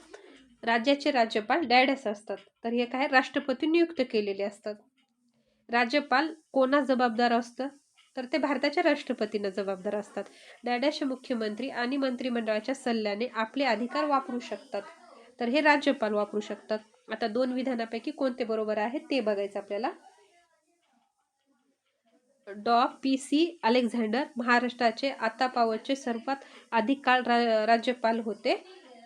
राज्याचे राज्यपाल डॅडस असतात, तर हे काय राष्ट्रपती नियुक्त केलेले असतात. राज्यपाल कोणा जबाबदार असतं, तर ते भारताच्या राष्ट्रपतींना जबाबदार असतात. डॅडॅश मुख्यमंत्री आणि मंत्रिमंडळाच्या सल्ल्याने आपले अधिकार वापरू शकतात, तर हे राज्यपाल वापरू शकतात. आता 2 विधानापैकी कोणते बरोबर आहे ते बघायचं आपल्याला. डॉ. पी.सी. अलेक्झांडर महाराष्ट्राचे आतापावतचे सर्वात अधिक काळ राज्यपाल होते,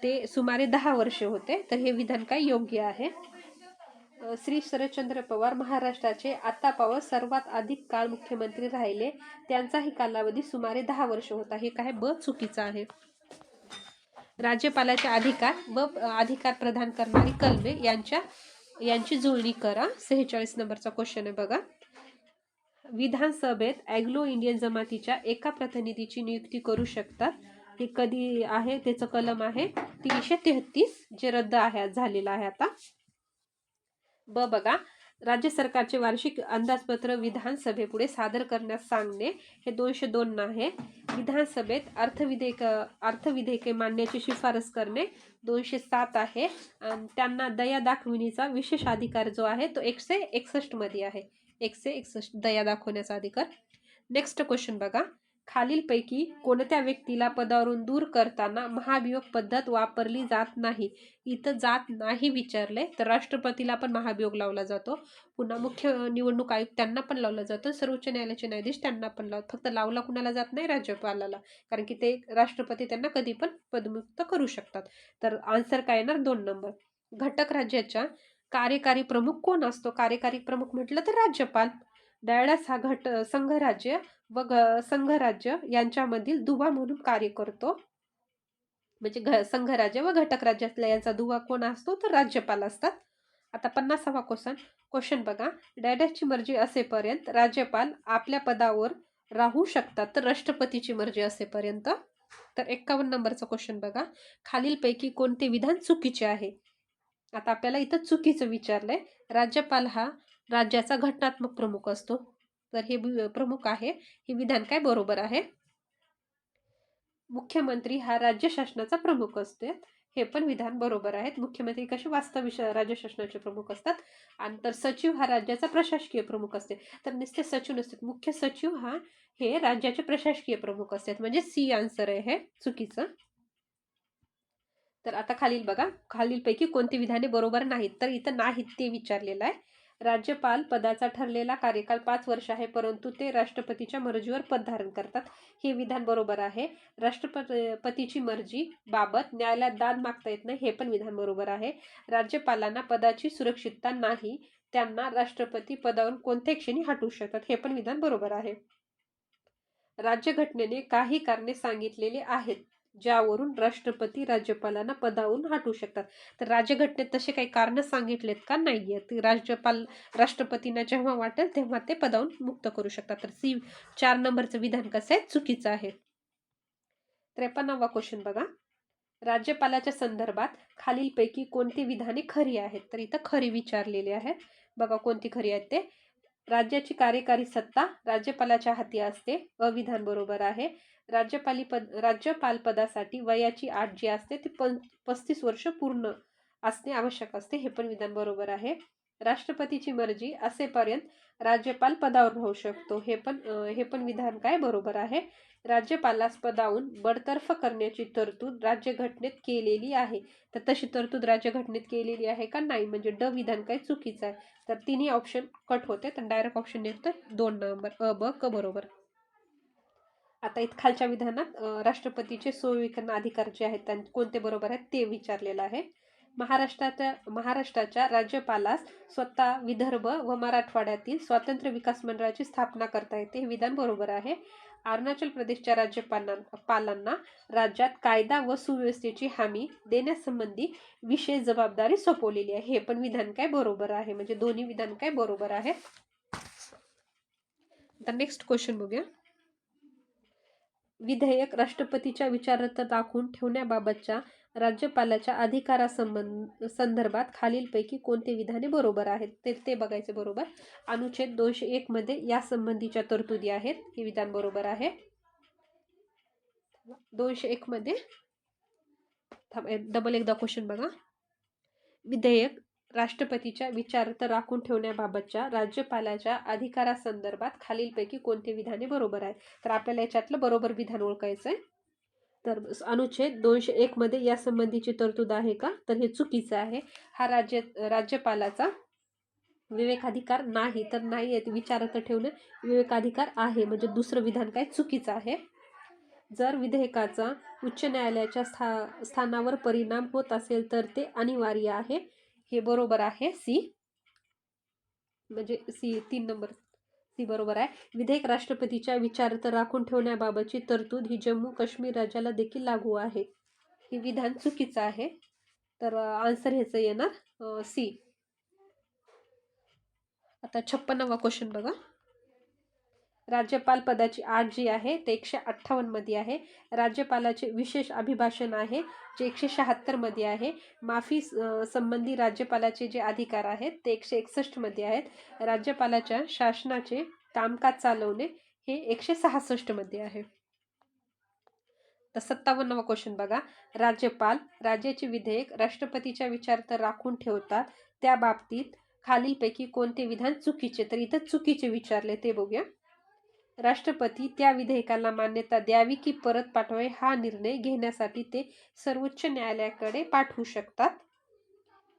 ते सुमारे 10 वर्षे होते, तर हे विधान काय योग्य आहे. श्री शरदचंद्र पवार महाराष्ट्राचे आतापावत सर्वात अधिक काळ मुख्यमंत्री राहिले, त्यांचाही कालावधी सुमारे 10 वर्ष होता, हे काय ब चुकीचं आहे. राज्यपालाचे अधिकार व अधिकार प्रदान करणारी कलमे यांची जुळणी करा. 46 नंबरचा क्वेश्चन आहे बघा. विधानसभेत अँग्लो इंडियन जमातीच्या एका प्रतिनिधीची नियुक्ती करू शकतात, हे कधी आहे, त्याचं कलम आहे 333, जे रद्द झालेलं आहे आता. ब बघा. राज्य सरकारचे वार्षिक अंदाजपत्र विधानसभेपुढे सादर करण्यास सांगणे, हे 202 आहे. विधानसभेत अर्थविधेयके मांडण्याची शिफारस करणे 207 आहे. आणि त्यांना दया दाखविणीचा विशेष अधिकार जो आहे तो 161 मध्ये आहे. 161 दया दाखवण्याचा अधिकार. नेक्स्ट क्वेश्चन बघा. खालीलपैकी कोणत्या व्यक्तीला पदावरून दूर करताना महाभियोग पद्धत वापरली जात नाही. इथं जात नाही विचारले, तर राष्ट्रपतीला पण महाभियोग लावला जातो, पुन्हा मुख्य निवडणूक आयुक्तांना पण लावला जातो, सर्वोच्च न्यायालयाचे न्यायाधीश त्यांना पण लावतात. फक्त लावला कुणाला जात नाही, राज्यपालाला, कारण की ते राष्ट्रपती त्यांना कधी पण पदमुक्त करू शकतात. तर आन्सर काय येणार 2 नंबर. घटक राज्याच्या कार्यकारी प्रमुख कोण असतो? कार्यकारी प्रमुख म्हटलं तर राज्यपाल. डायडस हा संघराज्य व संघराज्य यांच्यामधील दुवा म्हणून कार्य करतो. म्हणजे संघराज्य व घटक राज्यातल्या यांचा दुवा कोण असतो? तर राज्यपाल असतात. आता 50वा क्वेश्चन बघा. डायडसची मर्जी असेपर्यंत राज्यपाल आपल्या पदावर राहू शकतात, तर राष्ट्रपतीची मर्जी असेपर्यंत. तर 51 नंबरचा क्वेश्चन बघा. खालीलपैकी कोणते विधान चुकीचे आहे? आता आपल्याला इथं चुकीचं विचारलंय. राज्यपाल हा राज्याचा घटनात्मक प्रमुख असतो, तर हे प्रमुख आहे, हे विधान काय बरोबर आहे? मुख्यमंत्री हा राज्य शासनाचा प्रमुख असते, हे पण विधान बरोबर आहेत. मुख्यमंत्री कसे वास्तविक राज्य शासनाचे प्रमुख असतात. आणि तर सचिव हा राज्याचा प्रशासकीय प्रमुख असते. तर नुसते सचिव नसतात, मुख्य सचिव हा हे राज्याचे प्रशासकीय प्रमुख असतात. म्हणजे सी आन्सर आहे हे चुकीचं. तर आता खालील बघा. खालीलपैकी कोणती विधाने बरोबर नाहीत? तर इथं नाहीत ते विचारलेलं आहे. राज्यपाल पदाचा ठरलेला कार्यकाल 5 वर्ष आहे, परंतु ते राष्ट्रपतीच्या मर्जीवर पद धारण करतात, हे विधान बरोबर आहे. राष्ट्रपतीची मर्जी बाबत न्यायालयात दाद मागता येत नाही, हे पण विधान बरोबर आहे. राज्यपालांना पदाची सुरक्षितता नाही, त्यांना राष्ट्रपती पदावरून कोणत्याही क्षणी हटवू शकतात, हे पण विधान बरोबर आहे. राज्यघटनेने काही कारणे सांगितलेली आहेत, ज्यावरून राष्ट्रपती राज्यपालांना पदावरून हटवू शकतात. तर राज्यघटनेत तसे काही कारण सांगितलेत का? नाहीयेत. राष्ट्रपतींना जेव्हा वाटेल तेव्हा ते पदावरून मुक्त करू शकतात. तर सी 4 नंबरचं विधान कसं आहे? चुकीचं आहे. 53वा क्वेश्चन बघा. राज्यपालाच्या संदर्भात खालीलपैकी कोणती विधाने खरी आहेत? तर इथं खरी विचारलेली आहेत. बघा कोणती खरी आहेत ते. राज्याची कार्यकारी सत्ता राज्यपालाच्या हाती असते, अविधान बरोबर आहे. राज्यपाल पदासाठी वयाची अट जी असते ती 35 वर्ष पूर्ण असणे आवश्यक असते, हे पण विधान बरोबर आहे. राष्ट्रपतीची मर्जी असेपर्यंत राज्यपाल पदावर राहू शकतो, हे पण विधान काय बरोबर आहे. राज्यपालास पदावरून बडतर्फ करण्याची तरतूद राज्यघटनेत केलेली आहे, तर तशी तरतूद राज्यघटनेत केलेली आहे का? नाही. म्हणजे ड विधान काय चुकीचं आहे. तर तिन्ही ऑप्शन कट होते, तर डायरेक्ट ऑप्शन येतं 2 नंबर अ ब क बरोबर. आता इथं खालच्या विधानात राष्ट्रपतीचे सोयीकरण अधिकार जे आहेत त्यांचे कोणते बरोबर आहेत ते विचारलेलं आहे. महाराष्ट्राच्या राज्यपालास स्वतः विदर्भ व मराठवाड्यातील स्वातंत्र्य विकास मंडळाची स्थापना करता येते, हे विधान बरोबर आहे. अरुणाचल प्रदेशच्या राज्यपालांना राज्यात कायदा व सुव्यवस्थेची हमी देण्यासंबंधी विशेष जबाबदारी सोपवलेली आहे, हे पण विधान काय बरोबर आहे. म्हणजे दोन्ही विधान काय बरोबर आहे. तर नेक्स्ट क्वेश्चन बघूया. विधेयक राष्ट्रपतीच्या विचारार्थ राखून ठेवण्याबाबतच्या राज्यपालाच्या अधिकारासंदर्भात खालीलपैकी कोणते विधाने बरोबर आहेत? ते बघायचे बरोबर. अनुच्छेद 201 मध्ये या संबंधीच्या तरतुदी आहेत, हे विधान बरोबर आहे. 201 मध्ये डबल एकदा क्वेश्चन बघा. विधेयक राष्ट्रपतीच्या विचारार्थ राखून ठेवण्याबाबतच्या राज्यपालाच्या अधिकारासंदर्भात खालीलपैकी कोणते विधाने बरोबर आहे? तर आपल्याला याच्यातलं बरोबर विधान ओळखायचं आहे. तर अनुच्छेद 201 मध्ये या संबंधीची तरतूद आहे का? तर हे चुकीचं आहे. हा राज्यपालाचा विवेकाधिकार नाही, तर नाही आहे. विचारार्थ ठेवणं विवेकाधिकार आहे, म्हणजे दुसरं विधान काय चुकीचं आहे. जर विधेयकाचा उच्च न्यायालयाच्या स्थानावर परिणाम होत असेल तर ते अनिवार्य आहे, हे बरोबर आहे. सी म्हणजे सी 3 नंबर सी बरोबर आहे. विधेयक राष्ट्रपतीच्या विचारार्थ राखून ठेवण्याबाबतची तरतूद ही जम्मू काश्मीर राज्याला देखील लागू आहे, हे विधान चुकीचं आहे. तर आन्सर ह्याचं येणार सी. आता 56वा क्वेश्चन बघा. राज्यपाल पदाची अट जी आहे ते 158 मध्ये आहे. राज्यपालाचे विशेष अभिभाषण आहे जे 176 मध्ये आहे. माफी संबंधी राज्यपालाचे जे अधिकार आहेत ते 161 मध्ये आहेत. राज्यपालाच्या शासनाचे कामकाज चालवणे हे 166 मध्ये आहे. तर 57वा क्वेश्चन बघा. राज्यपाल राज्याचे विधेयक राष्ट्रपतीच्या विचारार्थ राखून ठेवतात, त्या बाबतीत खालीलपैकी कोणते विधान चुकीचे? तर इथं चुकीचे विचारले, ते बघूया. राष्ट्रपती त्या विधेयकाला मान्यता द्यावी की परत पाठवावे हा निर्णय घेण्यासाठी ते सर्वोच्च न्यायालयाकडे पाठवू शकतात,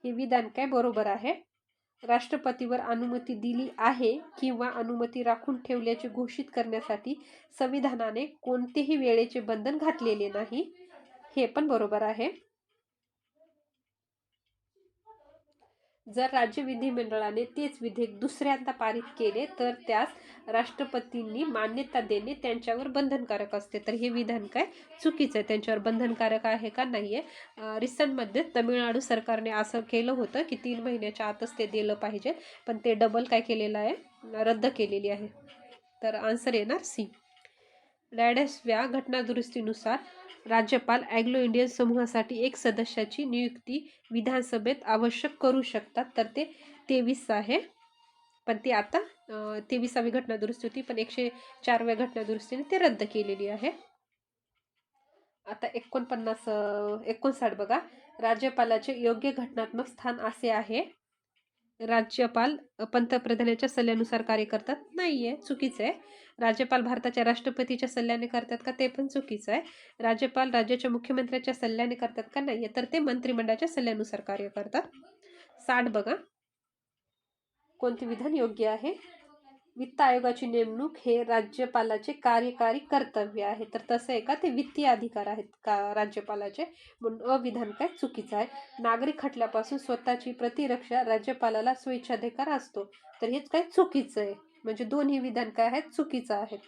हे विधान काय बरोबर आहे. राष्ट्रपतीवर अनुमती दिली आहे किंवा अनुमती राखून ठेवल्याचे घोषित करण्यासाठी संविधानाने कोणतेही वेळेचे बंधन घातलेले नाही, हे पण बरोबर आहे. जर राज्य विधिमंडळाने तेच विधेयक दुसऱ्यांदा पारित केले तर त्यास राष्ट्रपतींनी मान्यता देणे त्यांच्यावर बंधनकारक असते. तर हे विधान काय चुकीचं आहे, त्यांच्यावर बंधनकारक आहे का नाही आहे. रिसेंटमध्ये तमिळनाडू सरकारने असं केलं होतं की 3 महिन्याच्या आतच ते दिलं पाहिजे, पण ते डबल काय केलेलं आहे, रद्द केलेली आहे. तर आन्सर येणार सी. 42व्या घटनादुरुस्तीनुसार राज्यपाल अँग्लो इंडियन समूहासाठी एक सदस्याची नियुक्ती विधानसभेत आवश्यक करू शकतात. तर ते 23 आहे, पण ती आता 23वी घटनादुरुस्ती होती, पण 104व्या घटनादुरुस्तीने ते रद्द केलेली आहे. आता 59 बघा. राज्यपालाचे योग्य घटनात्मक स्थान असे आहे. राज्यपाल पंतप्रधानाच्या सल्ल्यानुसार कार्य करतात, नाहीये, चुकीचं आहे. राज्यपाल भारताच्या राष्ट्रपतीच्या सल्ल्याने करतात का, ते पण चुकीचं आहे. राज्यपाल राज्याच्या मुख्यमंत्र्याच्या सल्ल्याने करतात का, नाहीये, तर ते मंत्रिमंडळाच्या सल्ल्यानुसार कार्य करतात. 60 बघा. कोणते विधान योग्य आहे? वित्त आयोगाची नेमणूक हे राज्यपालाचे कार्यकारी कर्तव्य आहे. तर तसं आहे का, ते वित्तीय अधिकार आहेत का राज्यपालाचे, म्हणून अविधान काय चुकीचं आहे. नागरिक खटल्यापासून स्वतःची प्रतिरक्षा राज्यपालाला स्वेच्छाधिकार असतो. तर हेच काय चुकीचं आहे, म्हणजे दोन्ही विधान काय आहेत, चुकीचं आहेत.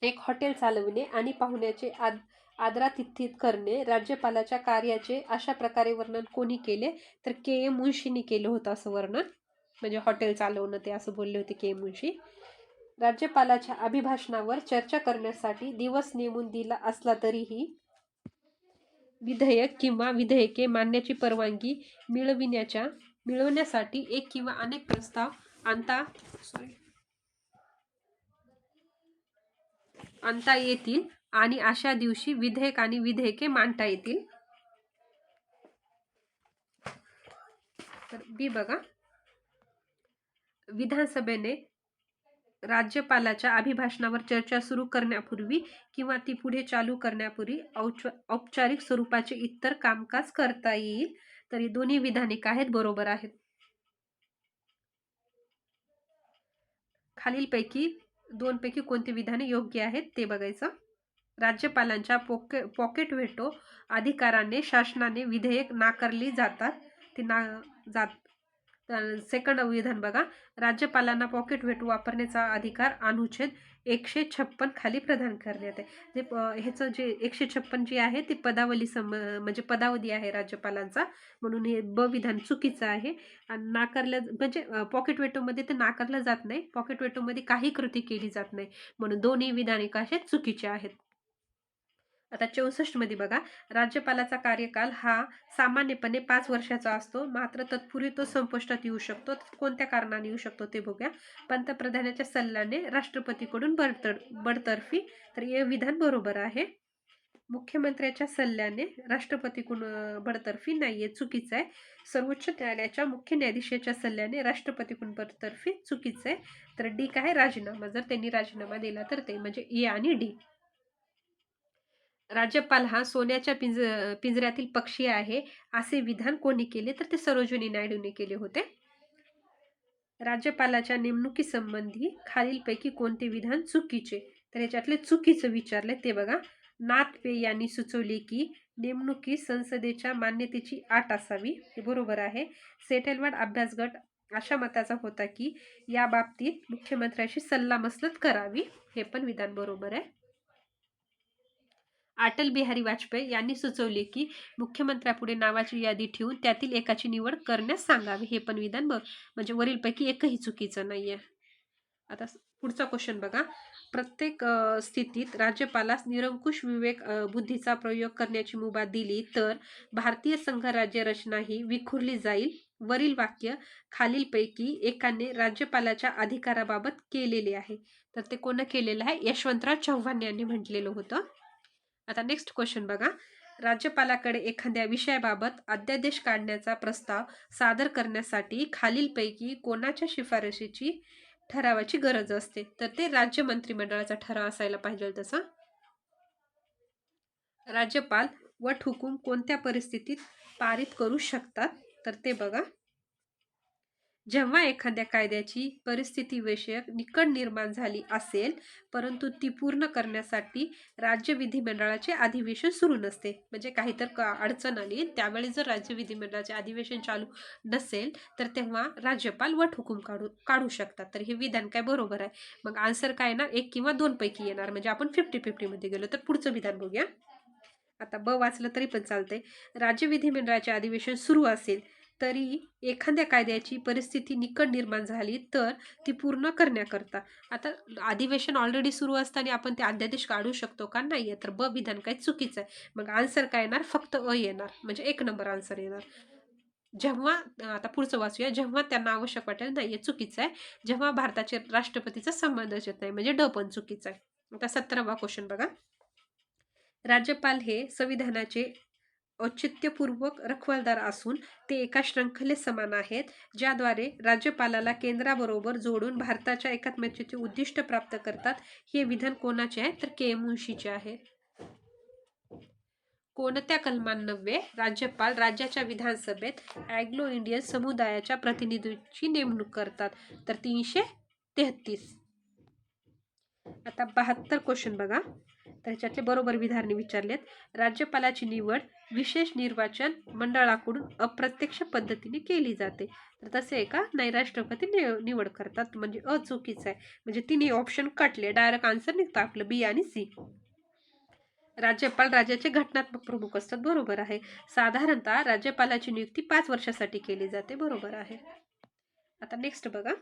एक हॉटेल चालविणे आणि पाहुण्याचे आदरातिथ्य करणे राज्यपालाच्या कार्याचे अशा प्रकारे वर्णन कोणी केले, तर के एम मुन्शींनी केलं होतं असं वर्णन, म्हणजे हॉटेल चालवणं ते असं बोलले होते के एम मुन्शी. राज्यपालाच्या अभिभाषणावर चर्चा करण्यासाठी दिवस नेमून दिला असला तरीही विधेयक किंवा विधेयके मांडण्याची परवानगी मिळवण्यासाठी एक किंवा अनेक प्रस्ताव आणता येतील आणि अशा दिवशी विधेयक आणि विधेयके मांडता येतील. तर बी बघा. विधानसभेने राज्यपालाच्या अभिभाषणावर चर्चा सुरू करण्यापूर्वी किंवा ती पुढे चालू करण्यापूर्वी औपचारिक स्वरूपाचे इतर कामकाज करता येईल. तर ही दोन्ही विधाने काय आहेत, बरोबर आहेत. खालीलपैकी 2 पैकी कोणती विधाने योग्य आहेत ते बघायचं. राज्यपालांच्या पॉकेट व्हेटो अधिकाराने शासनाने विधेयक नाकारली जातात. ते सेकंड विधान बघा. राज्यपालांना पॉकेट व्हेटो वापरण्याचा अधिकार अनुच्छेद 156 खाली प्रदान करण्यात आहे. जे ह्याचं जे 156 जे आहे ते पदावली म्हणजे पदावधी आहे राज्यपालांचा, म्हणून हे ब विधान चुकीचं आहे. आणि नाकारलं म्हणजे पॉकेट व्हेटोमध्ये ते नाकारलं जात नाही, पॉकेट व्हेटोमध्ये काही कृती केली जात नाही, म्हणून दोन्ही विधाने कसे चुकीचे आहेत. आता 64 मध्ये बघा. राज्यपालाचा कार्यकाल हा सामान्यपणे 5 वर्षाचा असतो, मात्र तत्पूर्वी तो संपुष्टात येऊ शकतो. कोणत्या कारणाने येऊ शकतो ते बघूया. पंतप्रधानाच्या सल्ल्याने, राष्ट्रपतीकडून बडतर्फी, तर हे विधान बरोबर आहे. मुख्यमंत्र्याच्या सल्ल्याने, राष्ट्रपतीकडून बडतर्फी नाहीये, चुकीचं आहे. सर्वोच्च न्यायालयाच्या मुख्य न्यायाधीशाच्या सल्ल्याने राष्ट्रपतीकडून बडतर्फी, चुकीचं आहे. तर डी काय, राजीनामा, जर त्यांनी राजीनामा दिला तर ते, म्हणजे ए आणि डी. राज्यपाल हा सोन्याच्या पिंजऱ्यातील पक्षी आहे असे विधान कोणी केले, तर ते सरोजिनी नायडूने केले होते. राज्यपालाच्या नेमणुकीसंबंधी खालीलपैकी कोणते विधान चुकीचे, तर याच्यातले चुकीचं विचारले ते बघा. नाथ पे यांनी सुचवले की नेमणुकीस संसदेच्या मान्यतेची अट असावी, हे बरोबर आहे. सेटलमेंट अभ्यास गट अशा मताचा होता की या बाबतीत मुख्यमंत्र्याशी सल्लामसलत करावी, हे पण विधान बरोबर आहे. अटल बिहारी वाजपेयी यांनी सुचवले की मुख्यमंत्र्यापुढे नावाची यादी ठेवून त्यातील एकाची निवड करण्यास सांगावी, हे पण विधान म्हणजे वरीलपैकी एकही चुकीचं नाहीये. आता पुढचा क्वेश्चन बघा. प्रत्येक स्थितीत राज्यपालास निरंकुश विवेक बुद्धीचा प्रयोग करण्याची मुभा दिली तर भारतीय संघराज्य रचना ही विखुरली जाईल. वरील वाक्य खालीलपैकी एकाने राज्यपालाच्या अधिकाराबाबत केलेले आहे, तर ते कोण केलेलं आहे, यशवंतराव चव्हाण यांनी म्हटलेलं होतं. आता नेक्स्ट क्वेश्चन बघा. राज्यपालाकडे एखाद्या विषयाबाबत अध्यादेश काढण्याचा प्रस्ताव सादर करण्यासाठी खालीलपैकी कोणाच्या शिफारशीची ठरावाची गरज असते, तर ते राज्य मंत्रिमंडळाचा ठराव असायला पाहिजे. तसा राज्यपाल वट हुकूम कोणत्या परिस्थितीत पारित करू शकतात, तर ते बघा. जेव्हा एखाद्या कायद्याची परिस्थिती विषयक निकड निर्माण झाली असेल परंतु ती पूर्ण करण्यासाठी राज्य विधिमंडळाचे अधिवेशन सुरू नसते, म्हणजे काहीतरी अडचण आली त्यावेळी जर राज्य विधिमंडळाचे अधिवेशन चालू नसेल तर तेव्हा राज्यपाल वट हुकूम काढू शकतात. तर हे विधान काय बरोबर आहे. मग आन्सर काय ना, 1 किंवा 2 पैकी येणार, म्हणजे आपण 50-50 मध्ये गेलो. तर पुढचं विधान बघूया. आता ब वाचलं तरी पण चालतंय. राज्य विधिमंडळाचे अधिवेशन सुरू असेल तरी एखाद्या कायद्याची परिस्थिती निकड निर्माण झाली तर ती पूर्ण करण्याकरता, आता अधिवेशन ऑलरेडी सुरू असताना आपण ते अध्यादेश काढू शकतो का? नाहीये. तर ब विधान काय चुकीचं आहे. मग आन्सर काय येणार? फक्त अ येणार, म्हणजे 1 नंबर आन्सर येणार. जेव्हा आता पुढचं वाचूया. जेव्हा त्यांना आवश्यक वाटेल, नाहीये, चुकीचं आहे. जेव्हा भारताचे राष्ट्रपतीचा संबंधच येत नाही, म्हणजे ड पण चुकीचं आहे. आता 17वा क्वेश्चन बघा. राज्यपाल हे संविधानाचे औचित्यपूर्वक रखवालदार असून ते एका शृंखलेत समान आहेत, ज्याद्वारे राज्यपालाला केंद्राबरोबर जोडून भारताच्या एकात्मतेचे उद्दिष्ट प्राप्त करतात. हे विधान कोणाचे आहे? तर के एम मुन्शीचे आहे. कोणत्या कलमान्वये राज्यपाल राज्याच्या विधानसभेत अँग्लो इंडियन समुदायाच्या प्रतिनिधीची नेमणूक करतात? तर 333. आता 72 क्वेश्चन बघा. त्याच्यातले बरोबर विधाने विचारलेत. राज्यपालाची निवड विशेष निर्वाचन मंडळाकडून अप्रत्यक्ष पद्धतीने केली जाते. तर तसे आहे का? नाही, राष्ट्रपती निवड करतात, म्हणजे अचुकीचं आहे. म्हणजे तिन्ही ऑप्शन कटले, डायरेक्ट आन्सर निघतं आपलं बी आणि सी. राज्यपाल राज्याचे घटनात्मक प्रमुख असतात, बरोबर आहे. साधारणतः राज्यपालाची नियुक्ती 5 वर्षासाठी केली जाते, बरोबर आहे. आता नेक्स्ट बघा.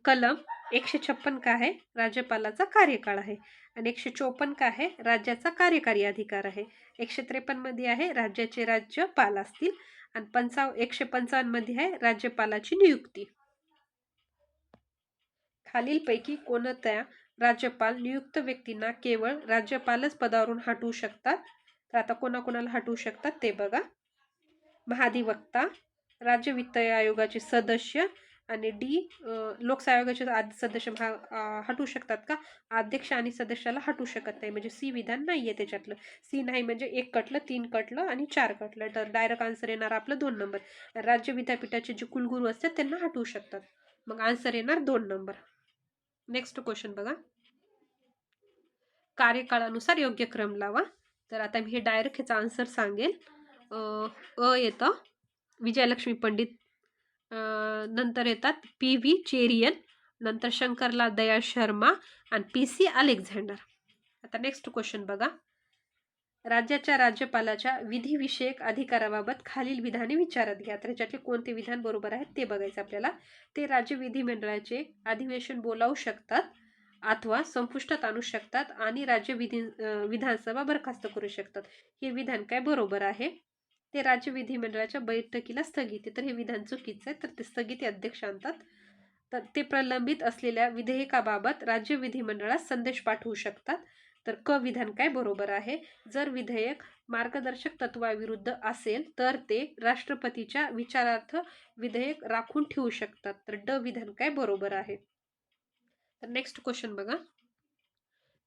कलम 156 काय आहे? राज्यपालाचा कार्यकाळ आहे. आणि 154 काय आहे? राज्याचा कार्यकारी अधिकार आहे. 153 मध्ये आहे राज्याचे राज्यपाल असतील. आणि 155 मध्ये आहे राज्यपालाची नियुक्ती. खालीलपैकी कोणत्या राज्यपाल नियुक्त व्यक्तींना केवळ राज्यपालच पदावरून हटवू शकतात? तर आता कोणाकोणाला हटवू शकतात ते बघा. महाधिवक्ता, राज्य वित्त आयोगाचे सदस्य आणि डी लोकसेवा आयोगाचे सदस्य हटवू शकतात का? अध्यक्ष आणि सदस्याला हटवू शकत नाही, म्हणजे सी विधान नाहीये त्याच्यातलं. सी नाही, म्हणजे 1 कटलं, 3 कटलं आणि 4 कटलं. तर डायरेक्ट आन्सर येणार आपलं 2 नंबर. राज्य विद्यापीठाचे जे कुलगुरू असतात त्यांना हटवू शकतात. मग आन्सर येणार 2 नंबर. नेक्स्ट क्वेश्चन बघा. कार्यकाळानुसार योग्य क्रम लावा. तर आता मी हे डायरेक्ट ह्याचा आन्सर सांगेल. अ येतं विजयलक्ष्मी पंडित, नंतर येतात पी व्ही चेरियन, नंतर शंकरलाल दयाळ शर्मा आणि पी सी अलेक्झांडर. आता नेक्स्ट क्वेश्चन बघा. राज्याच्या राज्यपालाच्या विधिविषयक अधिकाराबाबत खालील विधाने विचारात घ्या. तर ह्याच्यातले कोणते विधान बरोबर आहेत ते बघायचं आपल्याला. ते राज्य विधिमंडळाचे अधिवेशन बोलावू शकतात अथवा संपुष्टात आणू शकतात आणि राज्य विधानसभा बरखास्त करू शकतात. हे विधान काय बरोबर आहे? ते राज्य विधिमंडळाच्या बैठकीला स्थगिती. तर हे विधान चुकीचं आहे, तर ते स्थगिती अध्यक्ष आणतात. तर ते प्रलंबित असलेल्या विधेयकाबाबत राज्य विधिमंडळात संदेश पाठवू शकतात. तर क विधान काय बरोबर आहे? जर विधेयक मार्गदर्शक तत्वाविरुद्ध असेल तर ते राष्ट्रपतीच्या विचारार्थ विधेयक राखून ठेवू शकतात. तर ड विधान काय बरोबर आहे. तर नेक्स्ट क्वेश्चन बघा.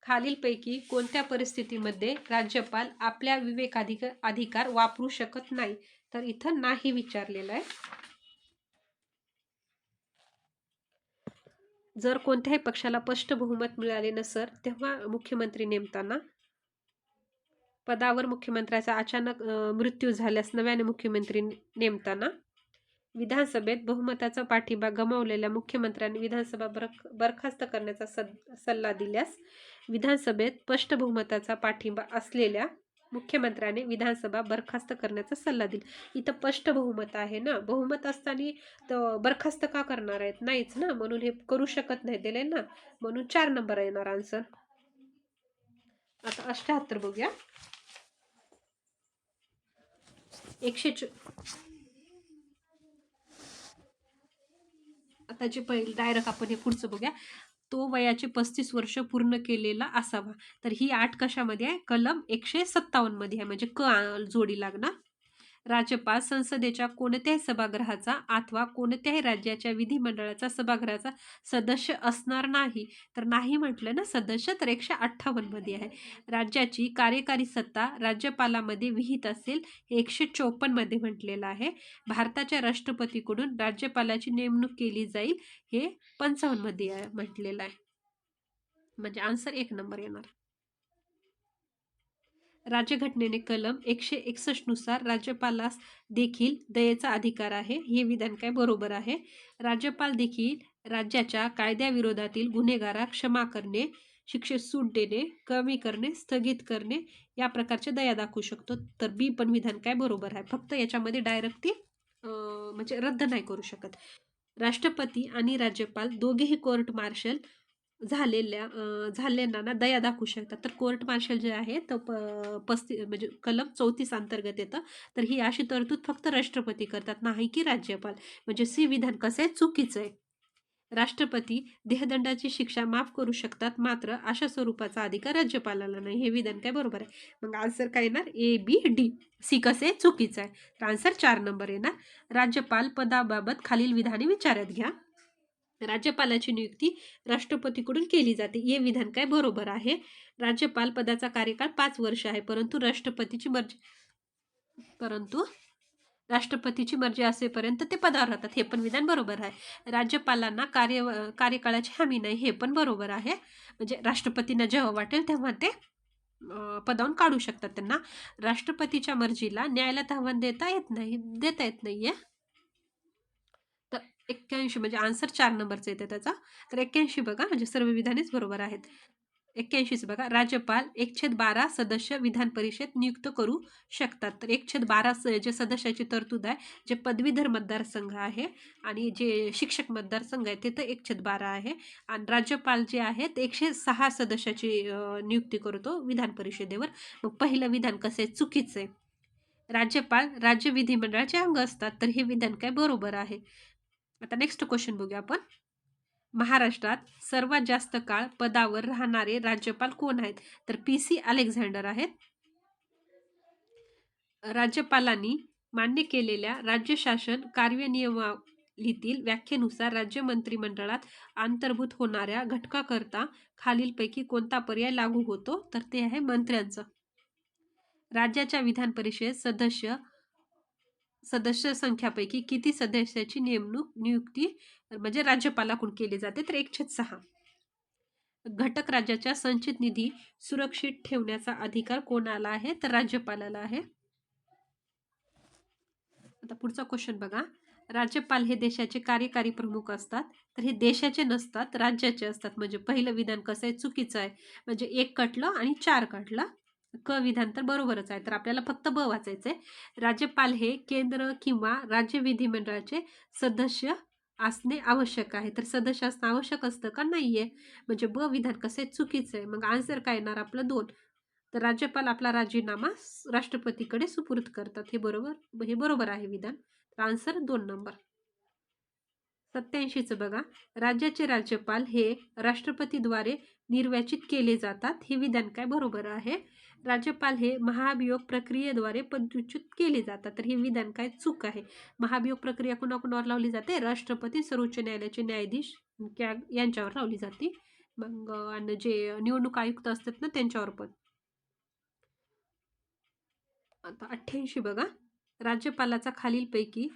खालीलपैकी कोणत्या परिस्थितीमध्ये राज्यपाल आपल्या विवेकाधिकार वापरू शकत नाही? तर इथं नाही विचारलेलं आहे. जर कोणत्याही पक्षाला स्पष्ट बहुमत मिळाले नसेल तेव्हा मुख्यमंत्री नेमताना, पदावर मुख्यमंत्र्याचा अचानक मृत्यू झाल्यास नव्याने मुख्यमंत्री नेमताना, विधानसभेत बहुमताचा पाठिंबा गमावलेल्या मुख्यमंत्र्यांनी विधानसभा बरखास्त करण्याचा सल्ला दिल्यास, विधानसभेत स्पष्ट बहुमताचा पाठिंबा असलेल्या मुख्यमंत्र्याने विधानसभा बरखास्त करण्याचा सल्ला दिला. इथं स्पष्ट बहुमत आहे ना, बहुमत असताना तर बरखास्त का करणार आहेत? नाहीच ना, म्हणून हे करू शकत नाही दिले ना, म्हणून 4 नंबर येणार आन्सर. आता 78 बघूया. 100 आता जे पहिले डायरेक्ट आपण हे पुढचं बघूया. तो वयाचे 35 वर्ष पूर्ण केलेला असावा. तर ही 8 कशामध्ये आहे? कलम 157 मध्ये आहे, म्हणजे क जोडी लागणार. राज्यपाल संसदेच्या कोणत्याही सभागृहाचा अथवा कोणत्याही राज्याच्या विधिमंडळाचा सभागृहाचा सदस्य असणार नाही. तर नाही म्हटलं ना सदस्य, तर 158 मध्ये आहे. राज्याची कार्यकारी सत्ता राज्यपालामध्ये विहित असेल, हे 154 मध्ये म्हटलेलं आहे. भारताच्या राष्ट्रपतीकडून राज्यपालाची नेमणूक केली जाईल, हे 55 मध्ये म्हटलेलं आहे. म्हणजे आन्सर 1 नंबर येणार. राज्यघटनेने कलम 161 नुसार राज्यपालास देखील दयेचा अधिकार आहे. हे विधान काय बरोबर आहे. राज्यपाल देखील राज्याच्या कायद्याविरोधातील गुन्हेगारास क्षमा करणे, शिक्षेत सूट देणे, कमी करणे, स्थगित करणे या प्रकारचे दया दाखवू शकतो. तर बी पण विधान काय बरोबर आहे. फक्त याच्यामध्ये डायरेक्ट ती म्हणजे रद्द नाही करू शकत. राष्ट्रपती आणि राज्यपाल दोघेही कोर्ट मार्शल झालेल्यांना दया दाखवू शकतात. तर कोर्ट मार्शल जे आहे तर 35 म्हणजे कलम 34 अंतर्गत येतं. तर ही अशी तरतूद फक्त राष्ट्रपती करतात, नाही की राज्यपाल. म्हणजे सी विधान कसं आहे, चुकीचं आहे. राष्ट्रपती देहदंडाची शिक्षा माफ करू शकतात, मात्र अशा स्वरूपाचा अधिकार राज्यपालाला नाही. हे विधान काय बरोबर आहे. मग आन्सर काय येणार, ए बी डी. सी कसे चुकीचं आहे. तर आन्सर 4 नंबर येणार. राज्यपाल पदाबाबत खालील विधाने विचारात घ्या. राज्यपालाची नियुक्ती राष्ट्रपतीकडून केली जाते. हे विधान काय बरोबर आहे. राज्यपाल पदाचा कार्यकाळ 5 वर्ष आहे, परंतु राष्ट्रपतीची मर्जी असेपर्यंत ते पदावर राहतात. हे पण विधान बरोबर आहे. राज्यपालांना कार्यकाळाची हमी नाही. हे पण बरोबर आहे. म्हणजे राष्ट्रपतींना जेव्हा वाटेल तेव्हा ते पदावरून काढू शकतात त्यांना. राष्ट्रपतीच्या मर्जीला न्यायालयात आव्हान देता येत नाहीये. तर 81 म्हणजे आन्सर 4 नंबरचा येते त्याचा. तर 81 बघा, म्हणजे सर्व विधानेच बरोबर आहेत. 81 बघा, राज्यपाल 1/12 सदस्य विधान परिषद नियुक्त करू शकतात. तर 1/12 जे सदस्याची तरतूद आहे, जे पदवीधर मतदारसंघ आहे आणि जे शिक्षक मतदारसंघ आहे तिथं 1/12 आहे. आणि राज्यपाल जे आहे ते 106 सदस्याची नियुक्ती करतो विधान परिषदेवर. मग पहिलं विधान कसं आहे, चुकीचं आहे. राज्यपाल राज्य विधिमंडळाचे अंग असतात. तर हे विधान काय बरोबर आहे. आता नेक्स्ट क्वेश्चन बघूया आपण. महाराष्ट्रात सर्वात जास्त काळ पदावर राहणारे राज्यपाल कोण आहेत. तर PC अलेक्झांडर आहेत. राज्यपालांनी मान्य केलेल्या राज्य शासन कार्यनियमावलीतील व्याख्येनुसार राज्य मंत्रिमंडळात अंतर्भूत होणाऱ्या घटकाकरता खालीलपैकी कोणता पर्याय लागू होतो. तर ते आहे मंत्र्यांचं. राज्याच्या विधान परिषद सदस्य संख्यापैकी किती सदस्याची नियुक्ती म्हणजे राज्यपालाकडून केली जाते. तर 1/6. घटक राज्याच्या संचित निधी सुरक्षित ठेवण्याचा अधिकार कोणाला आहे. तर राज्यपालाला आहे. आता पुढचा क्वेश्चन बघा. राज्यपाल हे देशाचे कार्यकारी प्रमुख असतात. तर हे देशाचे नसतात, राज्याचे असतात. म्हणजे पहिलं विधान कसं आहे, चुकीचं आहे. म्हणजे 1 कटलं आणि 4 कटलं. क विधान तर बरोबरच आहे. तर आपल्याला फक्त ब वाचायचंय. राज्यपाल हे केंद्र किंवा राज्य विधिमंडळाचे सदस्य असणे आवश्यक आहे. तर सदस्य असणं आवश्यक असतं का, नाहीये. म्हणजे ब विधान कसं आहे, चुकीचं आहे. मग आन्सर काय येणार आपलं 2. तर राज्यपाल आपला राजीनामा राष्ट्रपतीकडे सुपूर्द करतात. हे बरोबर आहे विधान. तर आन्सर 2 नंबर. 87 बघा. राज्याचे राज्यपाल हे राष्ट्रपतीद्वारे निर्वाचित केले जातात. हे विधान काय बरोबर आहे. राज्यपाल हे महाभियोग प्रक्रियेद्वारे पदच्युत केले जातात. तर हे विधान काय चूक आहे. महाभियोग प्रक्रिया कुणाकुणावर लावली जाते, राष्ट्रपती, सर्वोच्च न्यायालयाचे न्यायाधीश यांच्यावर लावली जाते. मग आणि जे निवडणूक आयुक्त असतात ना त्यांच्यावर पण. आता 88 बघा. राज्यपालाचा खालीलपैकी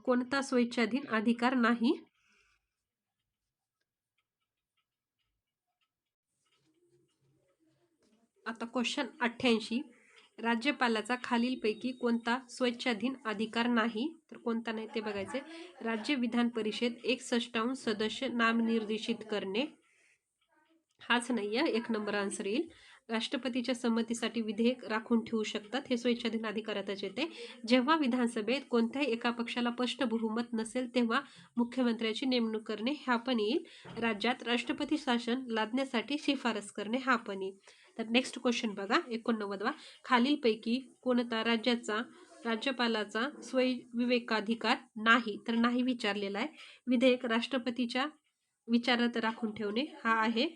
कोणता स्वेच्छाधीन अधिकार नाही. आता क्वेश्चन 88. राज्यपालाचा खालीलपैकी कोणता स्वेच्छाधीन अधिकार नाही. तर कोणता नाही ते बघायचे. राज्य विधान परिषद 1/6 सदस्य नामनिर्देशित करणे, हाच नाहीये. 1 नंबर आन्सर येईल. राष्ट्रपतीच्या संमतीसाठी विधेयक राखून ठेवू शकतात. हे स्वेच्छाधीन अधिकारातच येते. जेव्हा विधानसभेत कोणत्याही एका पक्षाला स्पष्ट बहुमत नसेल तेव्हा मुख्यमंत्र्याची नेमणूक करणे, हा पण येईल. राज्यात राष्ट्रपती शासन लादण्यासाठी शिफारस करणे, हा पण येईल. तर नेक्स्ट क्वेश्चन बघा. 89वा. खालीलपैकी कोणता राज्यपालाचा स्वयंविवेकाधिकार नाही. तर नाही विचारलेला आहे. विधेयक राष्ट्रपतीच्या विचारात राखून ठेवणे, हा आहे.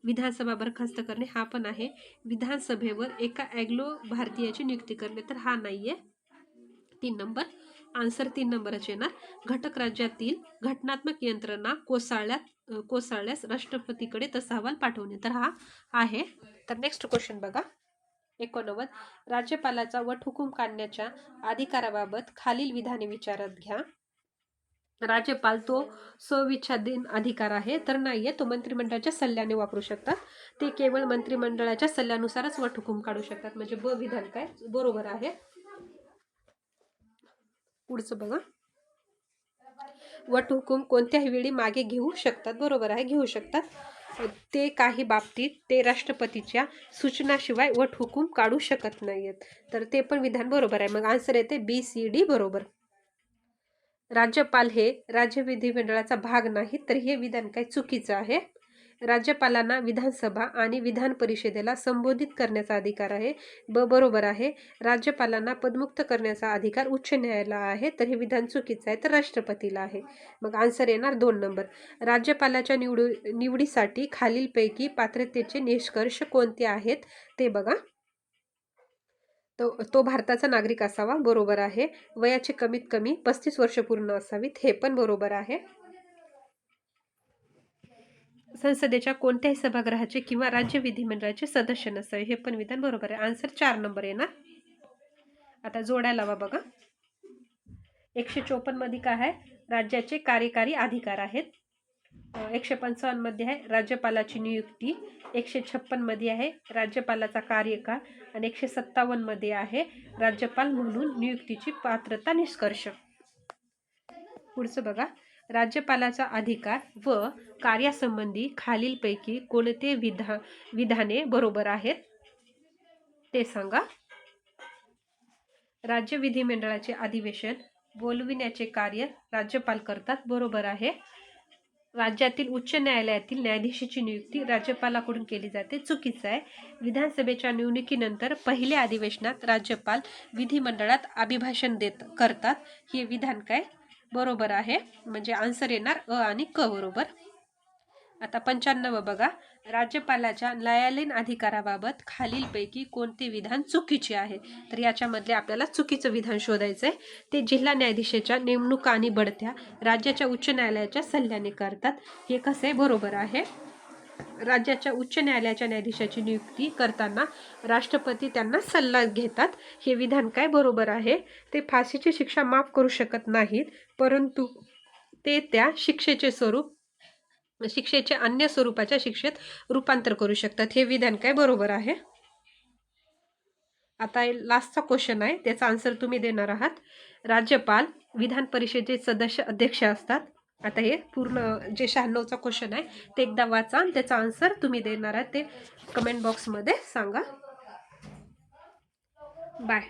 विधानसभा बरखास्त करणे, हा पण आहे. विधानसभेवर एका अँग्लो भारतीयाची नियुक्ती करणे, तर हा नाहीये. 3 नंबर. आन्सर 3 नंबरच येणार. घटक राज्यातील घटनात्मक यंत्रणा कोसळल्यास राष्ट्रपतीकडे तसा अहवाल पाठवणे. तर हा आहे. तर नेक्स्ट क्वेश्चन बघा. 89. राज्यपालाचा वटहुकूम काढण्याच्या अधिकाराबाबत खालील विधाने विचारात घ्या. राज्यपाल तो स्विच्छाधीन अधिकार आहे तर नाहीये. तो मंत्रिमंडळाच्या सल्ल्याने वापरू शकतात. ते केवळ मंत्रिमंडळाच्या सल्ल्यानुसारच वटहुकूम काढू शकतात. म्हणजे ब विधान काय बरोबर आहे. पुढचं बघा. वटहुकूम कोणत्याही वेळी मागे घेऊ शकतात. बरोबर आहे, घेऊ शकतात. ते काही बाबतीत ते राष्ट्रपतीच्या सूचनाशिवाय वटहुकूम काढू शकत नाहीत. तर ते पण विधान बरोबर आहे. मग आन्सर येते BCD बरोबर. राज्यपाल हे राज्य विधिमंडळाचा भाग नाही तर हे विधान काय चुकीचं आहे. राज्यपालांना विधानसभा आणि विधान परिषदेला संबोधित करण्याचा अधिकार आहे. बरोबर आहे. राज्यपालांना पदमुक्त करण्याचा अधिकार उच्च न्यायालयाला आहे तर हे विधान चुकीचं आहे तर राष्ट्रपतीला आहे. मग आन्सर येणार 2 नंबर. राज्यपालाच्या निवडीसाठी खालीलपैकी पात्रतेचे निष्कर्ष कोणते आहेत ते बघा. तो भारताचा नागरिक असावा. बरोबर आहे. वयाचे कमीत कमी 35 वर्ष पूर्ण असावीत. हे पण बरोबर आहे. संसदेच्या कोणत्याही सभागृहाचे किंवा राज्य विधिमंडळाचे सदस्य नसावे. हे पण विधान बरोबर आहे. आन्सर 4 नंबर येणार. आता जोडायला लावा बघा. 154 मध्ये काय आहे? राज्याचे कार्यकारी अधिकार आहेत. 155 मध्ये आहे राज्यपालाची नियुक्ती. 156 मध्ये आहे राज्यपालाचा कार्यकाळ आणि 157 मध्ये आहे राज्यपाल म्हणून नियुक्तीची पात्रता निष्कर्ष. पुढचं बघा. राज्यपालाचा अधिकार व कार्यासंबंधी खालीलपैकी कोणते विधाने बरोबर आहेत ते सांगा. राज्य विधिमंडळाचे अधिवेशन बोलविण्याचे कार्य राज्यपाल करतात. बरोबर आहे. राज्यातील उच्च न्यायालयातील न्यायाधीशाची नियुक्ती राज्यपालाकडून केली जाते. चुकीचं आहे. विधानसभेच्या निवडणुकीनंतर पहिल्या अधिवेशनात राज्यपाल विधिमंडळात अभिभाषण करतात. हे विधान काय बरोबर आहे. म्हणजे आन्सर येणार अ आणि क बरोबर. आता 95 बघा. राज्यपालाच्या न्यायालयीन अधिकाराबाबत खालीलपैकी कोणते विधान चुकीचे आहे. तर याच्यामधले आपल्याला चुकीचं विधान शोधायचं आहे. ते जिल्हा न्यायाधीशाच्या नेमणुका आणि बढत्या राज्याच्या उच्च न्यायालयाच्या सल्ल्याने करतात. हे कसं आहे बरोबर आहे. राज्याच्या उच्च न्यायालयाच्या न्यायाधीशाची नियुक्ती करताना राष्ट्रपती त्यांना सल्ला घेतात. हे विधान काय बरोबर आहे. ते फाशीची शिक्षा माफ करू शकत नाहीत परंतु ते त्या शिक्षेचे अन्य स्वरूपाच्या शिक्षेत रूपांतर करू शकतात. हे विधान काय बरोबर आहे. आता लास्टचा क्वेश्चन आहे. त्याचा आन्सर तुम्ही देणार आहात. राज्यपाल विधान परिषदेचे सदस्य अध्यक्ष असतात. आता हे पूर्ण जे 96चा क्वेश्चन आहे ते एकदा वाचा आणि त्याचा आन्सर तुम्ही देणार आहात ते कमेंट बॉक्समध्ये सांगा. बाय.